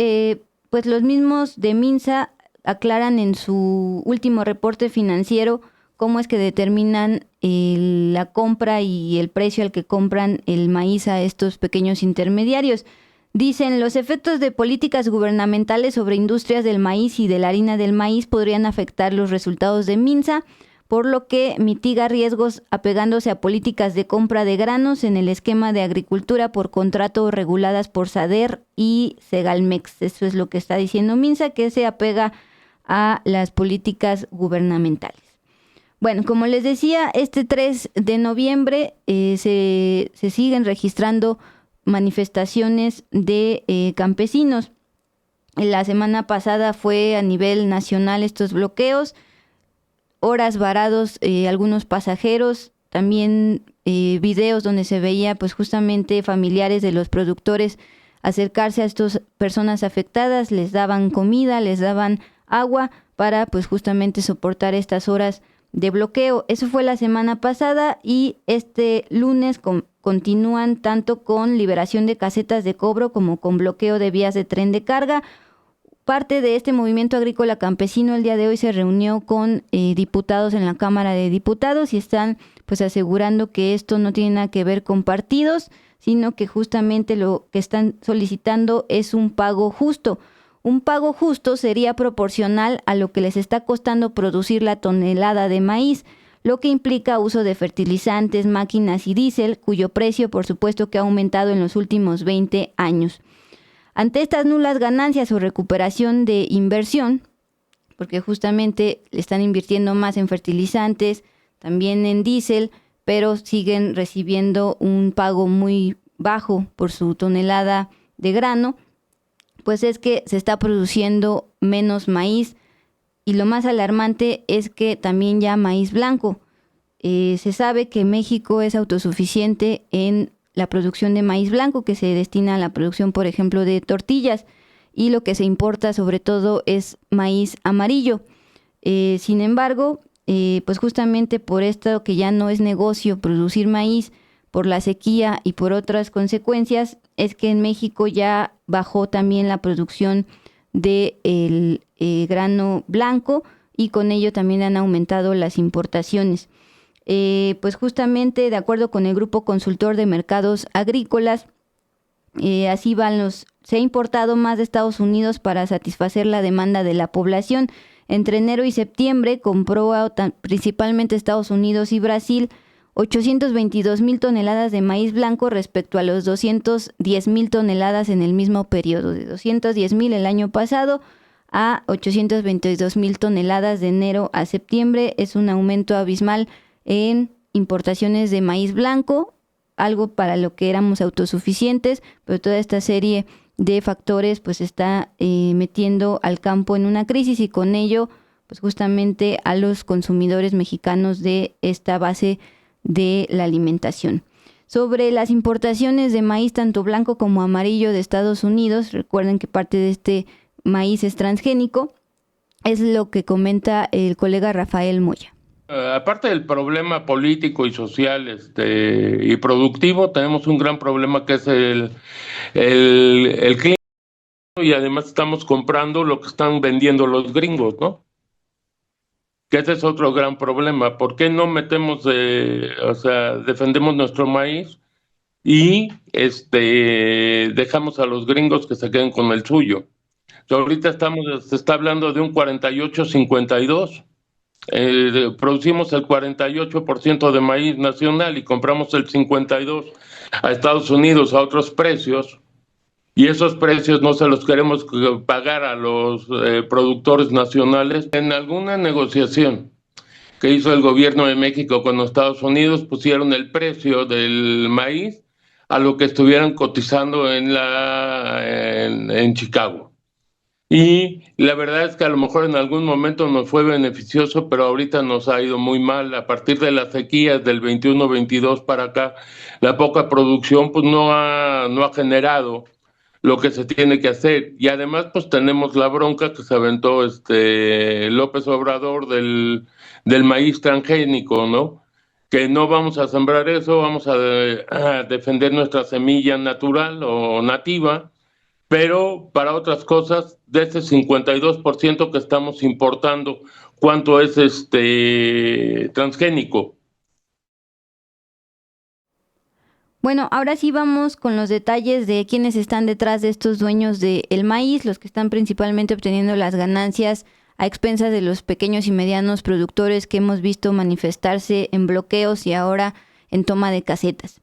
pues los mismos de Minsa aclaran en su último reporte financiero cómo es que determinan la compra y el precio al que compran el maíz a estos pequeños intermediarios. Dicen, los efectos de políticas gubernamentales sobre industrias del maíz y de la harina del maíz podrían afectar los resultados de Minsa, por lo que mitiga riesgos apegándose a políticas de compra de granos en el esquema de agricultura por contrato reguladas por SADER y Segalmex. Eso es lo que está diciendo Minsa, que se apega a las políticas gubernamentales. Bueno, como les decía, este 3 de noviembre se siguen registrando manifestaciones de campesinos. La semana pasada fue a nivel nacional estos bloqueos, horas varados algunos pasajeros, también videos donde se veía pues justamente familiares de los productores acercarse a estas personas afectadas, les daban comida, les daban agua para pues justamente soportar estas horas de bloqueo. Eso fue la semana pasada y este lunes continúan tanto con liberación de casetas de cobro como con bloqueo de vías de tren de carga. Parte de este movimiento agrícola campesino el día de hoy se reunió con diputados en la Cámara de Diputados y están pues asegurando que esto no tiene nada que ver con partidos, sino que justamente lo que están solicitando es un pago justo. Un pago justo sería proporcional a lo que les está costando producir la tonelada de maíz, lo que implica uso de fertilizantes, máquinas y diésel, cuyo precio por supuesto que ha aumentado en los últimos 20 años. Ante estas nulas ganancias o recuperación de inversión, porque justamente le están invirtiendo más en fertilizantes, también en diésel, pero siguen recibiendo un pago muy bajo por su tonelada de grano, pues es que se está produciendo menos maíz y lo más alarmante es que también ya maíz blanco. Se sabe que México es autosuficiente en la producción de maíz blanco que se destina a la producción, por ejemplo, de tortillas y lo que se importa sobre todo es maíz amarillo. Sin embargo, pues justamente por esto que ya no es negocio producir maíz, por la sequía y por otras consecuencias, es que en México ya bajó también la producción del grano blanco y con ello también han aumentado las importaciones. Pues justamente de acuerdo con el Grupo Consultor de Mercados Agrícolas, así van se ha importado más de Estados Unidos para satisfacer la demanda de la población. Entre enero y septiembre compró principalmente Estados Unidos y Brasil 822,000 toneladas de maíz blanco respecto a los 210,000 toneladas en el mismo periodo, de 210,000 el año pasado a 822,000 toneladas de enero a septiembre. Es un aumento abismal en importaciones de maíz blanco, algo para lo que éramos autosuficientes, pero toda esta serie de factores pues está metiendo al campo en una crisis y con ello pues justamente a los consumidores mexicanos de esta base de la alimentación. Sobre las importaciones de maíz tanto blanco como amarillo de Estados Unidos, recuerden que parte de este maíz es transgénico, es lo que comenta el colega Rafael Moya. Aparte del problema político y social y productivo, tenemos un gran problema que es el clima y además estamos comprando lo que están vendiendo los gringos, ¿no? Que ese es otro gran problema. ¿Por qué no defendemos nuestro maíz y dejamos a los gringos que se queden con el suyo? Ahorita se está hablando de un 48-52. Producimos el 48% de maíz nacional y compramos el 52% a Estados Unidos a otros precios. Y esos precios no se los queremos pagar a los productores nacionales. En alguna negociación que hizo el gobierno de México con los Estados Unidos, pusieron el precio del maíz a lo que estuvieran cotizando en Chicago. Y la verdad es que a lo mejor en algún momento nos fue beneficioso, pero ahorita nos ha ido muy mal. A partir de las sequías del 21-22 para acá, la poca producción pues no ha generado lo que se tiene que hacer. Y además pues tenemos la bronca que se aventó López Obrador del maíz transgénico, ¿no? Que no vamos a sembrar eso, vamos a defender nuestra semilla natural o nativa, pero para otras cosas, de ese 52% que estamos importando, ¿cuánto es transgénico? Bueno, ahora sí vamos con los detalles de quiénes están detrás de estos dueños del maíz, los que están principalmente obteniendo las ganancias a expensas de los pequeños y medianos productores que hemos visto manifestarse en bloqueos y ahora en toma de casetas.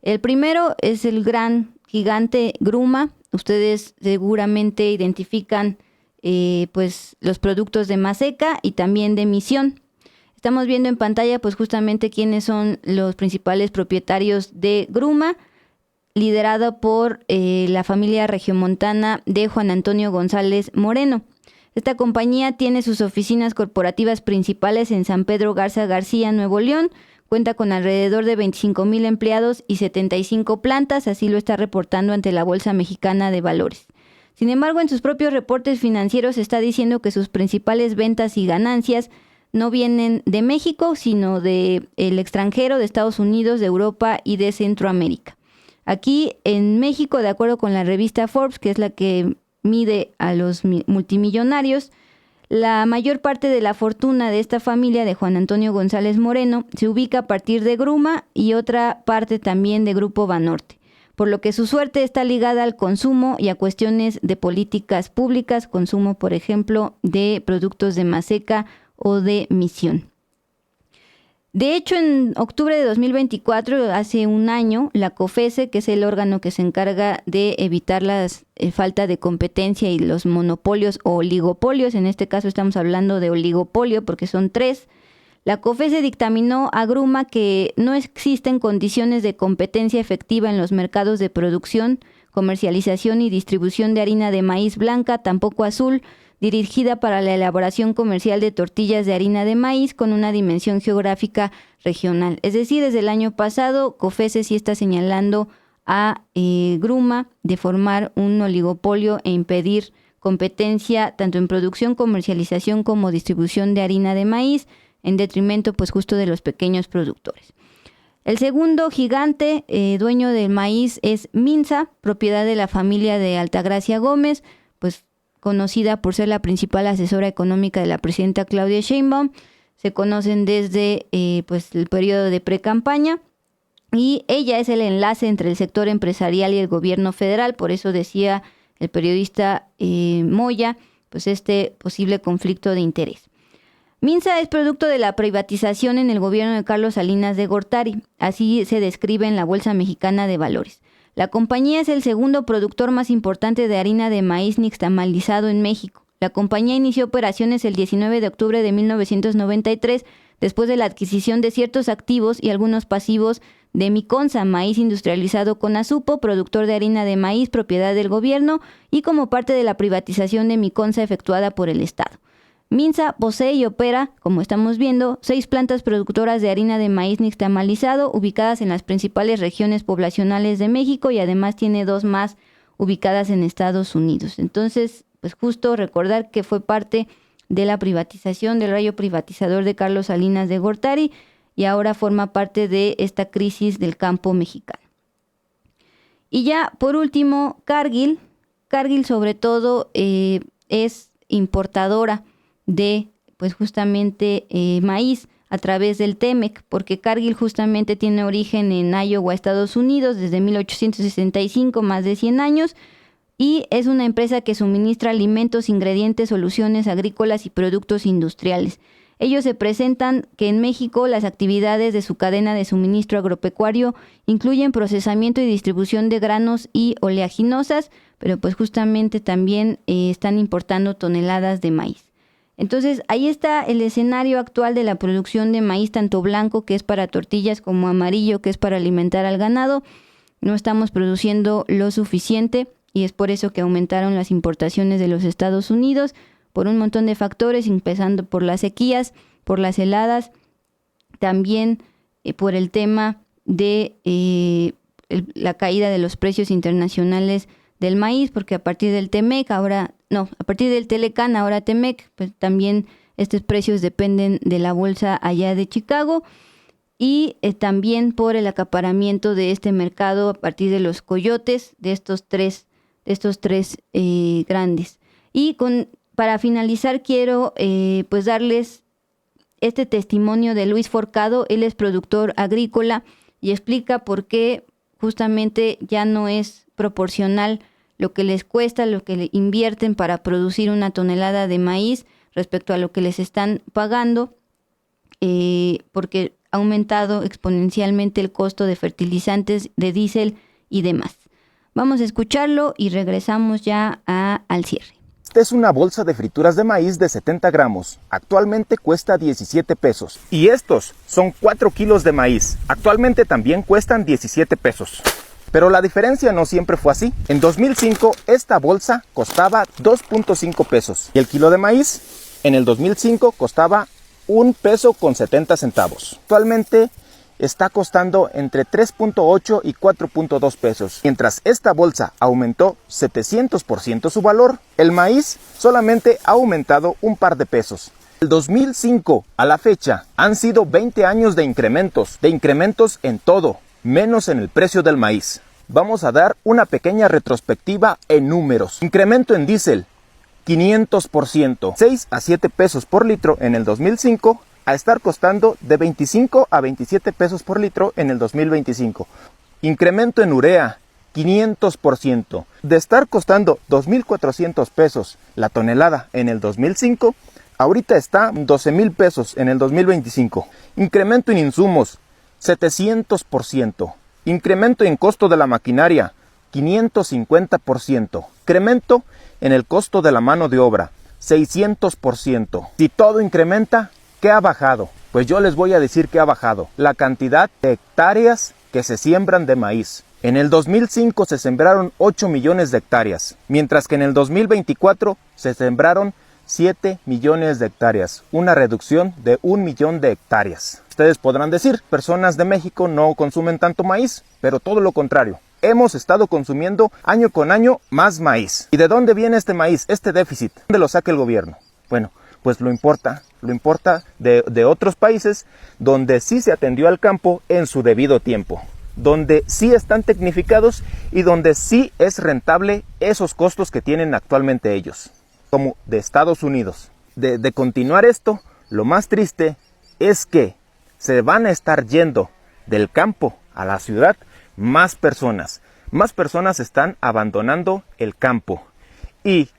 El primero es el gran gigante Gruma. Ustedes seguramente identifican pues los productos de Maseca y también de Misión. Estamos viendo en pantalla pues justamente quiénes son los principales propietarios de Gruma. liderada por la familia regiomontana de Juan Antonio González Moreno. Esta compañía tiene sus oficinas corporativas principales en San Pedro Garza García, Nuevo León. Cuenta con alrededor de 25,000 empleados y 75 plantas, así lo está reportando ante la Bolsa Mexicana de Valores. Sin embargo, en sus propios reportes financieros está diciendo que sus principales ventas y ganancias no vienen de México, sino del extranjero, de Estados Unidos, de Europa y de Centroamérica. Aquí en México, de acuerdo con la revista Forbes, que es la que mide a los multimillonarios, la mayor parte de la fortuna de esta familia de Juan Antonio González Moreno se ubica a partir de Gruma y otra parte también de Grupo Banorte, por lo que su suerte está ligada al consumo y a cuestiones de políticas públicas, consumo, por ejemplo, de productos de Maseca o de Misión. De hecho, en octubre de 2024, hace un año, la COFESE, que es el órgano que se encarga de evitar la falta de competencia y los monopolios o oligopolios, en este caso estamos hablando de oligopolio porque son 3, la COFESE dictaminó a Gruma que no existen condiciones de competencia efectiva en los mercados de producción, comercialización y distribución de harina de maíz blanca, tampoco azul, dirigida para la elaboración comercial de tortillas de harina de maíz con una dimensión geográfica regional. Es decir, desde el año pasado, COFESE sí está señalando a Gruma de formar un oligopolio e impedir competencia tanto en producción, comercialización como distribución de harina de maíz, en detrimento pues justo de los pequeños productores. El segundo gigante dueño del maíz es Minsa, propiedad de la familia de Altagracia Gómez, pues conocida por ser la principal asesora económica de la presidenta Claudia Sheinbaum. Se conocen desde pues el periodo de pre-campaña y ella es el enlace entre el sector empresarial y el gobierno federal. Por eso decía el periodista Moya, pues este posible conflicto de interés. Minsa es producto de la privatización en el gobierno de Carlos Salinas de Gortari. Así se describe en la Bolsa Mexicana de Valores. La compañía es el segundo productor más importante de harina de maíz nixtamalizado en México. La compañía inició operaciones el 19 de octubre de 1993 después de la adquisición de ciertos activos y algunos pasivos de Miconza, maíz industrializado con Azupo, productor de harina de maíz propiedad del gobierno y como parte de la privatización de Miconza efectuada por el Estado. Minsa posee y opera, como estamos viendo, 6 plantas productoras de harina de maíz nixtamalizado ubicadas en las principales regiones poblacionales de México y además tiene 2 más ubicadas en Estados Unidos. Entonces, pues justo recordar que fue parte de la privatización, del rayo privatizador de Carlos Salinas de Gortari y ahora forma parte de esta crisis del campo mexicano. Y ya, por último, Cargill sobre todo es importadora de pues justamente maíz a través del TEMEC, porque Cargill justamente tiene origen en Iowa, Estados Unidos, desde 1865, más de 100 años, y es una empresa que suministra alimentos, ingredientes, soluciones agrícolas y productos industriales. Ellos se presentan que en México las actividades de su cadena de suministro agropecuario incluyen procesamiento y distribución de granos y oleaginosas, pero pues justamente también están importando toneladas de maíz. Entonces, ahí está el escenario actual de la producción de maíz, tanto blanco, que es para tortillas, como amarillo, que es para alimentar al ganado. No estamos produciendo lo suficiente y es por eso que aumentaron las importaciones de los Estados Unidos, por un montón de factores, empezando por las sequías, por las heladas, también por el tema de la caída de los precios internacionales del maíz, porque a partir del Telecan, ahora Temec, pues también estos precios dependen de la bolsa allá de Chicago y también por el acaparamiento de este mercado a partir de los coyotes de estos tres grandes. Y para finalizar quiero pues darles este testimonio de Luis Forcado. Él es productor agrícola y explica por qué justamente ya no es proporcional lo que les cuesta, lo que le invierten para producir una tonelada de maíz respecto a lo que les están pagando, porque ha aumentado exponencialmente el costo de fertilizantes, de diésel y demás. Vamos a escucharlo y regresamos ya al cierre. Esta es una bolsa de frituras de maíz de 70 gramos. Actualmente cuesta 17 pesos. Y estos son 4 kilos de maíz. Actualmente también cuestan 17 pesos. Pero la diferencia no siempre fue así. En 2005 esta bolsa costaba 2.5 pesos y el kilo de maíz en el 2005 costaba 1 peso con 70 centavos. Actualmente está costando entre 3.8 y 4.2 pesos. Mientras esta bolsa aumentó 700% su valor, el maíz solamente ha aumentado un par de pesos. Del 2005 a la fecha han sido 20 años de incrementos en todo, menos en el precio del maíz. Vamos a dar una pequeña retrospectiva en números. Incremento en diésel, 500%, 6 a 7 pesos por litro en el 2005, a estar costando de 25 a 27 pesos por litro en el 2025. Incremento en urea, 500%, de estar costando 2.400 pesos la tonelada en el 2005, ahorita está 12,000 pesos en el 2025. Incremento en insumos, 700%. Incremento en costo de la maquinaria, 550%. Incremento en el costo de la mano de obra, 600%. Si todo incrementa, ¿qué ha bajado? Pues yo les voy a decir que ha bajado la cantidad de hectáreas que se siembran de maíz. En el 2005 se sembraron 8 millones de hectáreas, mientras que en el 2024 se sembraron 7 millones de hectáreas, una reducción de 1 millón de hectáreas. Ustedes podrán decir, personas de México no consumen tanto maíz, pero todo lo contrario. Hemos estado consumiendo año con año más maíz. ¿Y de dónde viene este maíz, este déficit? ¿Dónde lo saca el gobierno? Bueno, pues lo importa de otros países donde sí se atendió al campo en su debido tiempo, donde sí están tecnificados y donde sí es rentable esos costos que tienen actualmente ellos, como de Estados Unidos. De continuar esto, lo más triste es que se van a estar yendo del campo a la ciudad más personas. Más personas están abandonando el campo. Y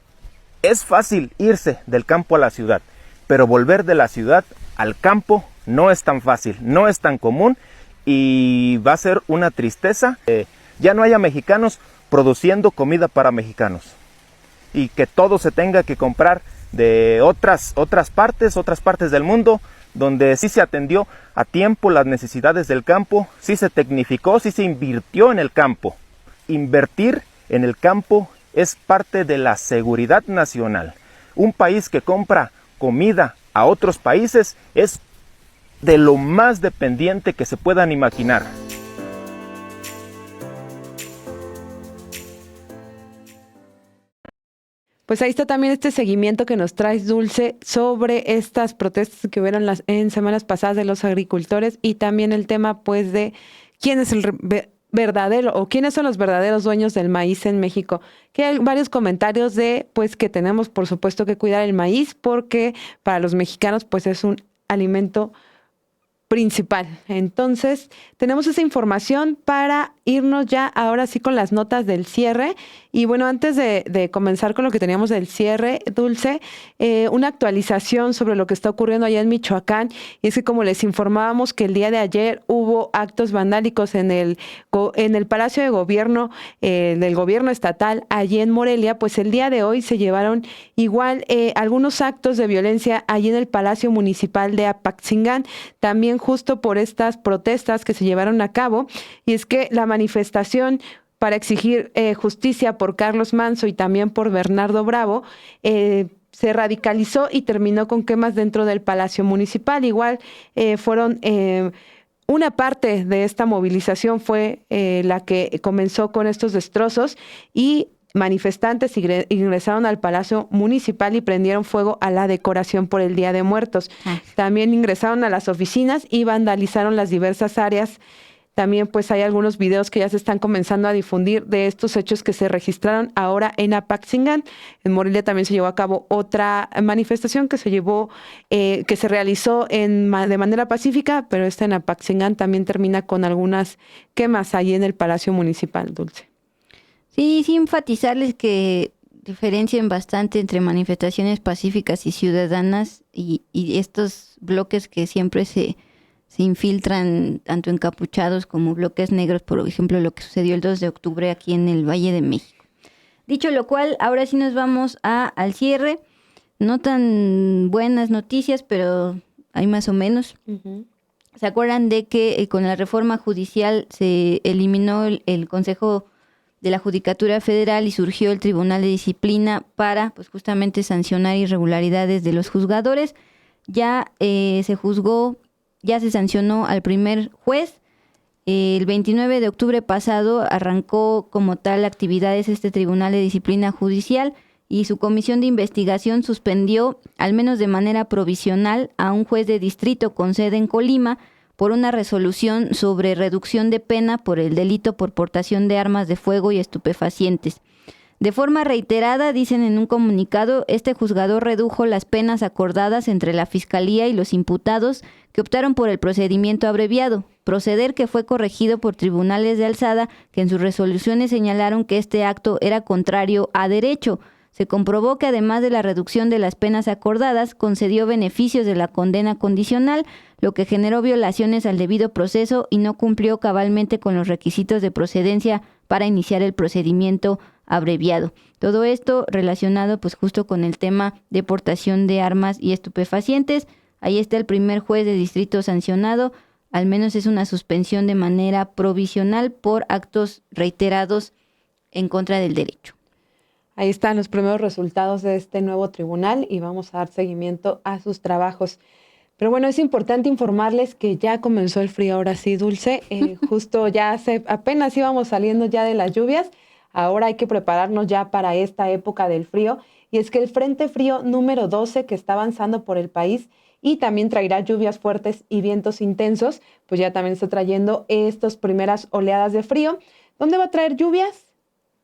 es fácil irse del campo a la ciudad, pero volver de la ciudad al campo no es tan fácil, no es tan común y va a ser una tristeza. Ya no haya mexicanos produciendo comida para mexicanos y que todo se tenga que comprar de otras partes del mundo, donde sí se atendió a tiempo las necesidades del campo, sí se tecnificó, sí se invirtió en el campo. Invertir en el campo es parte de la seguridad nacional. Un país que compra comida a otros países es de lo más dependiente que se puedan imaginar. Pues ahí está también este seguimiento que nos traes, Dulce, sobre estas protestas que hubieron en semanas pasadas de los agricultores y también el tema pues de quién es el verdadero o quiénes son los verdaderos dueños del maíz en México. Que hay varios comentarios de pues que tenemos por supuesto que cuidar el maíz porque para los mexicanos pues es un alimento principal. Entonces, tenemos esa información para irnos ya ahora sí con las notas del cierre. Y bueno, antes de comenzar con lo que teníamos del cierre, Dulce, una actualización sobre lo que está ocurriendo allá en Michoacán. Y es que como les informábamos que el día de ayer hubo actos vandálicos en el Palacio de Gobierno del Gobierno Estatal allí en Morelia, pues el día de hoy se llevaron igual algunos actos de violencia allí en el Palacio Municipal de Apaxingán, también justo por estas protestas que se llevaron a cabo. Y es que la manifestación para exigir justicia por Carlos Manzo y también por Bernardo Bravo se radicalizó y terminó con quemas dentro del Palacio Municipal. Igual fueron una parte de esta movilización fue la que comenzó con estos destrozos y manifestantes ingresaron al Palacio Municipal y prendieron fuego a la decoración por el Día de Muertos. También ingresaron a las oficinas y vandalizaron las diversas áreas. También pues hay algunos videos que ya se están comenzando a difundir de estos hechos que se registraron ahora en Apaxingán. En Morelia también se llevó a cabo otra manifestación que se realizó de manera pacífica, pero esta en Apaxingán también termina con algunas quemas ahí en el Palacio Municipal, Dulce. Sí, enfatizarles que diferencien bastante entre manifestaciones pacíficas y ciudadanas y estos bloques que siempre se infiltran tanto encapuchados como bloques negros, por ejemplo, lo que sucedió el 2 de octubre aquí en el Valle de México. Dicho lo cual, ahora sí nos vamos al cierre. No tan buenas noticias, pero hay más o menos. ¿Se acuerdan de que con la reforma judicial se eliminó el Consejo de la Judicatura Federal y surgió el Tribunal de Disciplina para pues justamente sancionar irregularidades de los juzgadores? Ya se juzgó, ya se sancionó al primer juez. El 29 de octubre pasado arrancó como tal actividades este Tribunal de Disciplina Judicial y su comisión de investigación suspendió, al menos de manera provisional, a un juez de distrito con sede en Colima por una resolución sobre reducción de pena por el delito por portación de armas de fuego y estupefacientes. De forma reiterada, dicen en un comunicado, este juzgador redujo las penas acordadas entre la Fiscalía y los imputados que optaron por el procedimiento abreviado, proceder que fue corregido por tribunales de alzada que en sus resoluciones señalaron que este acto era contrario a derecho. Se comprobó que además de la reducción de las penas acordadas, concedió beneficios de la condena condicional, lo que generó violaciones al debido proceso y no cumplió cabalmente con los requisitos de procedencia para iniciar el procedimiento abreviado. Todo esto relacionado pues justo con el tema de portación de armas y estupefacientes. Ahí está el primer juez de distrito sancionado, al menos es una suspensión de manera provisional por actos reiterados en contra del derecho. Ahí están los primeros resultados de este nuevo tribunal y vamos a dar seguimiento a sus trabajos. Pero bueno, es importante informarles que ya comenzó el frío, ahora sí, Dulce. Justo ya apenas íbamos saliendo ya de las lluvias. Ahora hay que prepararnos ya para esta época del frío. Y es que el Frente Frío número 12 que está avanzando por el país y también traerá lluvias fuertes y vientos intensos, pues ya también está trayendo estas primeras oleadas de frío. ¿Dónde va a traer lluvias?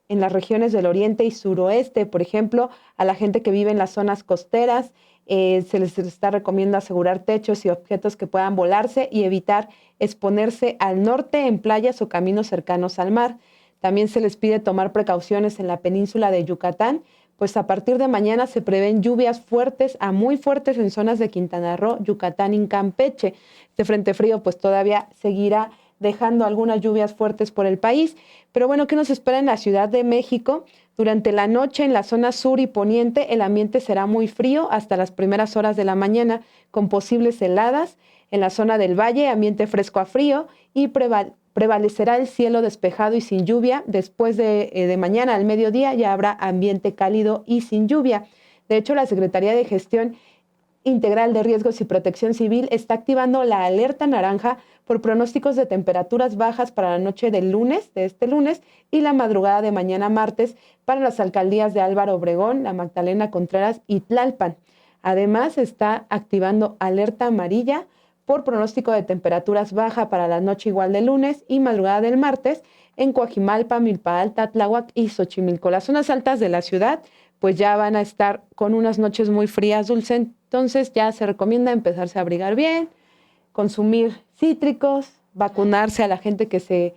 En las regiones del oriente y suroeste, por ejemplo, a la gente que vive en las zonas costeras, se les está recomendando asegurar techos y objetos que puedan volarse y evitar exponerse al norte en playas o caminos cercanos al mar. También se les pide tomar precauciones en la península de Yucatán, pues a partir de mañana se prevén lluvias fuertes a muy fuertes en zonas de Quintana Roo, Yucatán y Campeche. Este frente frío pues todavía seguirá dejando algunas lluvias fuertes por el país. Pero bueno, ¿qué nos espera en la Ciudad de México? Durante la noche en la zona sur y poniente el ambiente será muy frío hasta las primeras horas de la mañana, con posibles heladas. En la zona del valle, ambiente fresco a frío y prevalecerá el cielo despejado y sin lluvia. Después de mañana al mediodía ya habrá ambiente cálido y sin lluvia. De hecho, la Secretaría de Gestión Integral de Riesgos y Protección Civil está activando la alerta naranja por pronósticos de temperaturas bajas para la noche del lunes, de este lunes, y la madrugada de mañana martes para las alcaldías de Álvaro Obregón, La Magdalena Contreras y Tlalpan. Además, está activando alerta amarilla por pronóstico de temperaturas bajas para la noche igual del lunes y madrugada del martes en Coajimalpa, Milpa Alta, Tláhuac y Xochimilco. Las zonas altas de la ciudad pues ya van a estar con unas noches muy frías, Dulce. Entonces ya se recomienda empezarse a abrigar bien, consumir cítricos, vacunarse a la gente que se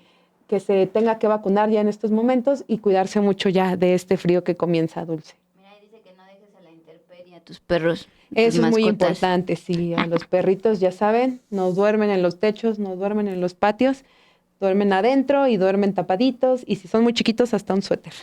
tenga que vacunar ya en estos momentos y cuidarse mucho ya de este frío que comienza, Dulce. Mira, dice que no dejes a la intemperie a tus perros. Eso es muy importante, sí. A los perritos, ya saben, no duermen en los techos, no duermen en los patios, duermen adentro y duermen tapaditos y si son muy chiquitos hasta un suéter.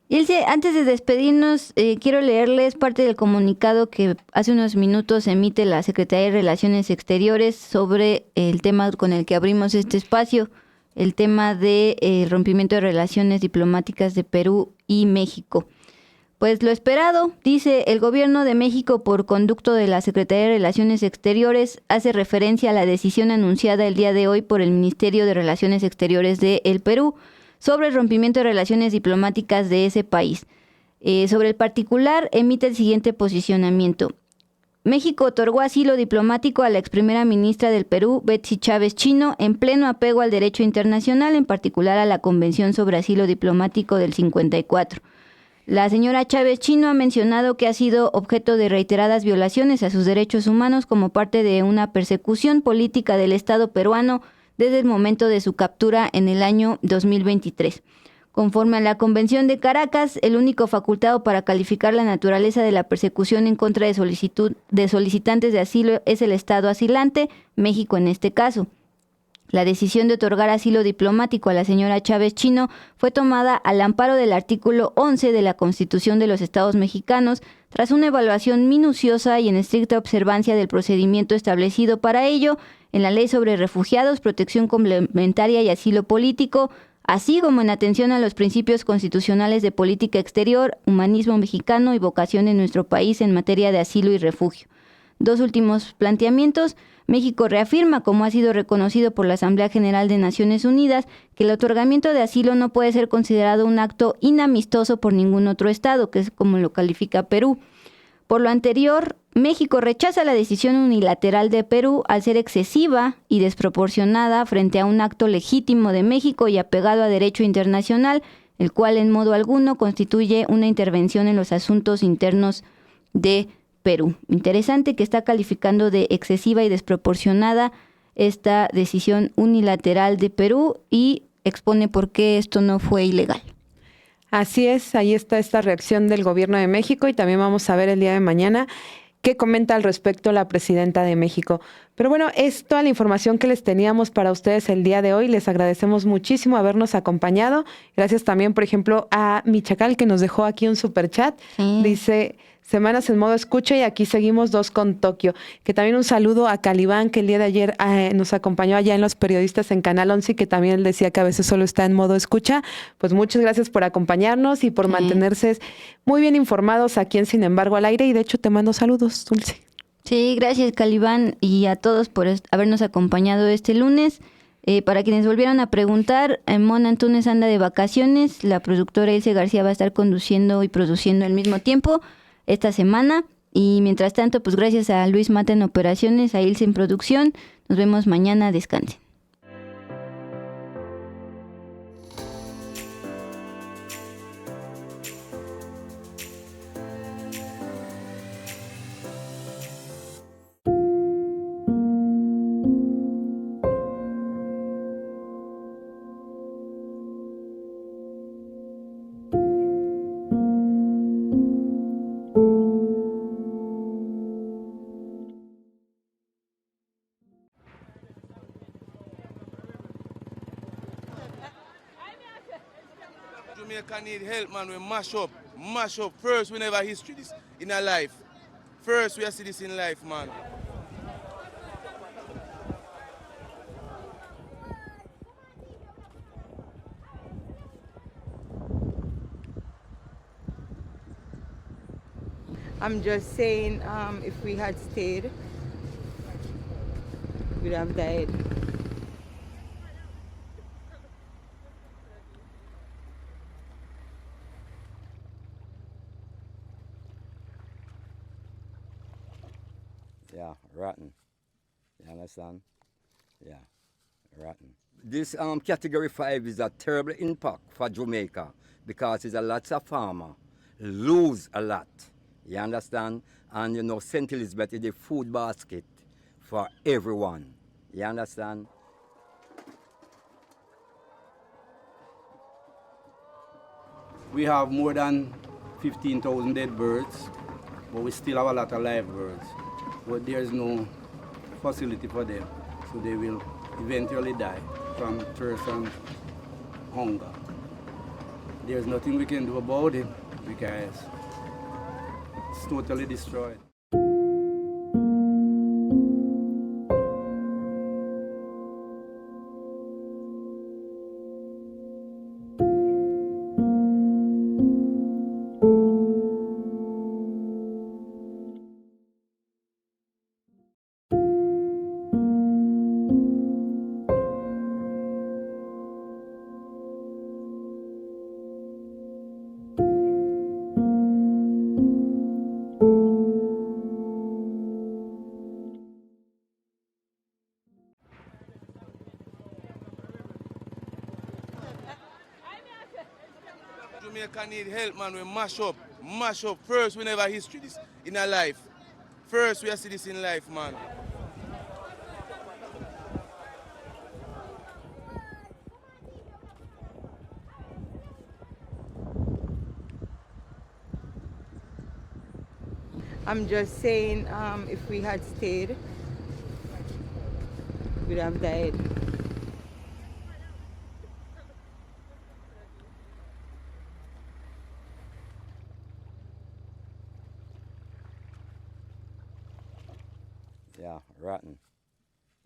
Ilse, antes de despedirnos, quiero leerles parte del comunicado que hace unos minutos emite la Secretaría de Relaciones Exteriores sobre el tema con el que abrimos este espacio, el tema de rompimiento de relaciones diplomáticas de Perú y México. Pues lo esperado, dice, el gobierno de México por conducto de la Secretaría de Relaciones Exteriores hace referencia a la decisión anunciada el día de hoy por el Ministerio de Relaciones Exteriores de el Perú sobre el rompimiento de relaciones diplomáticas de ese país. Sobre el particular, emite el siguiente posicionamiento. México otorgó asilo diplomático a la ex primera ministra del Perú, Betsy Chávez Chino, en pleno apego al derecho internacional, en particular a la Convención sobre Asilo Diplomático del 54. La señora Chávez Chino ha mencionado que ha sido objeto de reiteradas violaciones a sus derechos humanos como parte de una persecución política del Estado peruano desde el momento de su captura en el año 2023. Conforme a la Convención de Caracas, el único facultado para calificar la naturaleza de la persecución en contra de solicitantes de asilo es el Estado asilante, México en este caso. La decisión de otorgar asilo diplomático a la señora Chávez Chino fue tomada al amparo del artículo 11 de la Constitución de los Estados Mexicanos, Tras una evaluación minuciosa y en estricta observancia del procedimiento establecido para ello en la Ley sobre Refugiados, Protección Complementaria y Asilo Político, así como en atención a los principios constitucionales de política exterior, humanismo mexicano y vocación de nuestro país en materia de asilo y refugio. Dos últimos planteamientos. México reafirma, como ha sido reconocido por la Asamblea General de Naciones Unidas, que el otorgamiento de asilo no puede ser considerado un acto inamistoso por ningún otro Estado, que es como lo califica Perú. Por lo anterior, México rechaza la decisión unilateral de Perú al ser excesiva y desproporcionada frente a un acto legítimo de México y apegado a derecho internacional, el cual en modo alguno constituye una intervención en los asuntos internos de Perú. Interesante que está calificando de excesiva y desproporcionada esta decisión unilateral de Perú y expone por qué esto no fue ilegal. Así es, ahí está esta reacción del gobierno de México y también vamos a ver el día de mañana qué comenta al respecto la presidenta de México. Pero bueno, es toda la información que les teníamos para ustedes el día de hoy. Les agradecemos muchísimo habernos acompañado. Gracias también, por ejemplo, a Michacal que nos dejó aquí un superchat. Dice: semanas en modo escucha y aquí seguimos 2 con Tokio. Que también un saludo a Calibán, que el día de ayer nos acompañó allá en Los Periodistas en Canal 11 y que también él decía que a veces solo está en modo escucha. Pues muchas gracias por acompañarnos y por mantenerse muy bien informados aquí en Sin Embargo al Aire. Y de hecho te mando saludos, Dulce. Sí, gracias Calibán y a todos por habernos acompañado este lunes. Para quienes volvieron a preguntar, Mona Antunes anda de vacaciones. La productora Ilse García va a estar conduciendo y produciendo al mismo tiempo esta semana. Y mientras tanto, pues gracias a Luis Mata en operaciones, a Ilse en producción. Nos vemos mañana. Descansen. Jamaica need help, man. We mash up. First, we never history this in our life. First, we see this in life, man. I'm just saying, if we had stayed, we'd have died. Yeah, rotten. You understand? Yeah, rotten. This category 5 is a terrible impact for Jamaica because it's a lot of farmers lose a lot. You understand? And you know, St. Elizabeth is a food basket for everyone. You understand? We have more than 15,000 dead birds, but we still have a lot of live birds. But there's no facility for them, so they will eventually die from thirst and hunger. There's nothing we can do about it because it's totally destroyed. Jamaica need help, man. We mash up. First, we never history this in our life. First, we see this in life, man. I'm just saying, if we had stayed, we'd have died.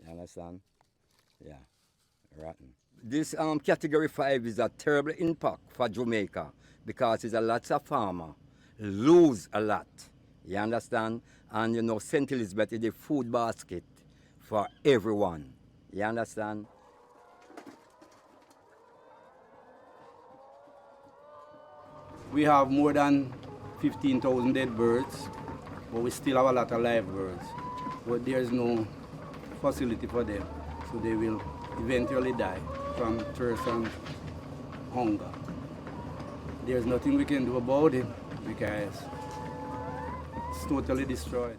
You understand? Yeah, rotten. This category 5 is a terrible impact for Jamaica because it's a lot of farmers lose a lot. You understand? And you know, St. Elizabeth is the food basket for everyone. You understand? We have more than 15,000 dead birds, but we still have a lot of live birds. But there's no facility for them, so they will eventually die from thirst and hunger. There's nothing we can do about it because it's totally destroyed.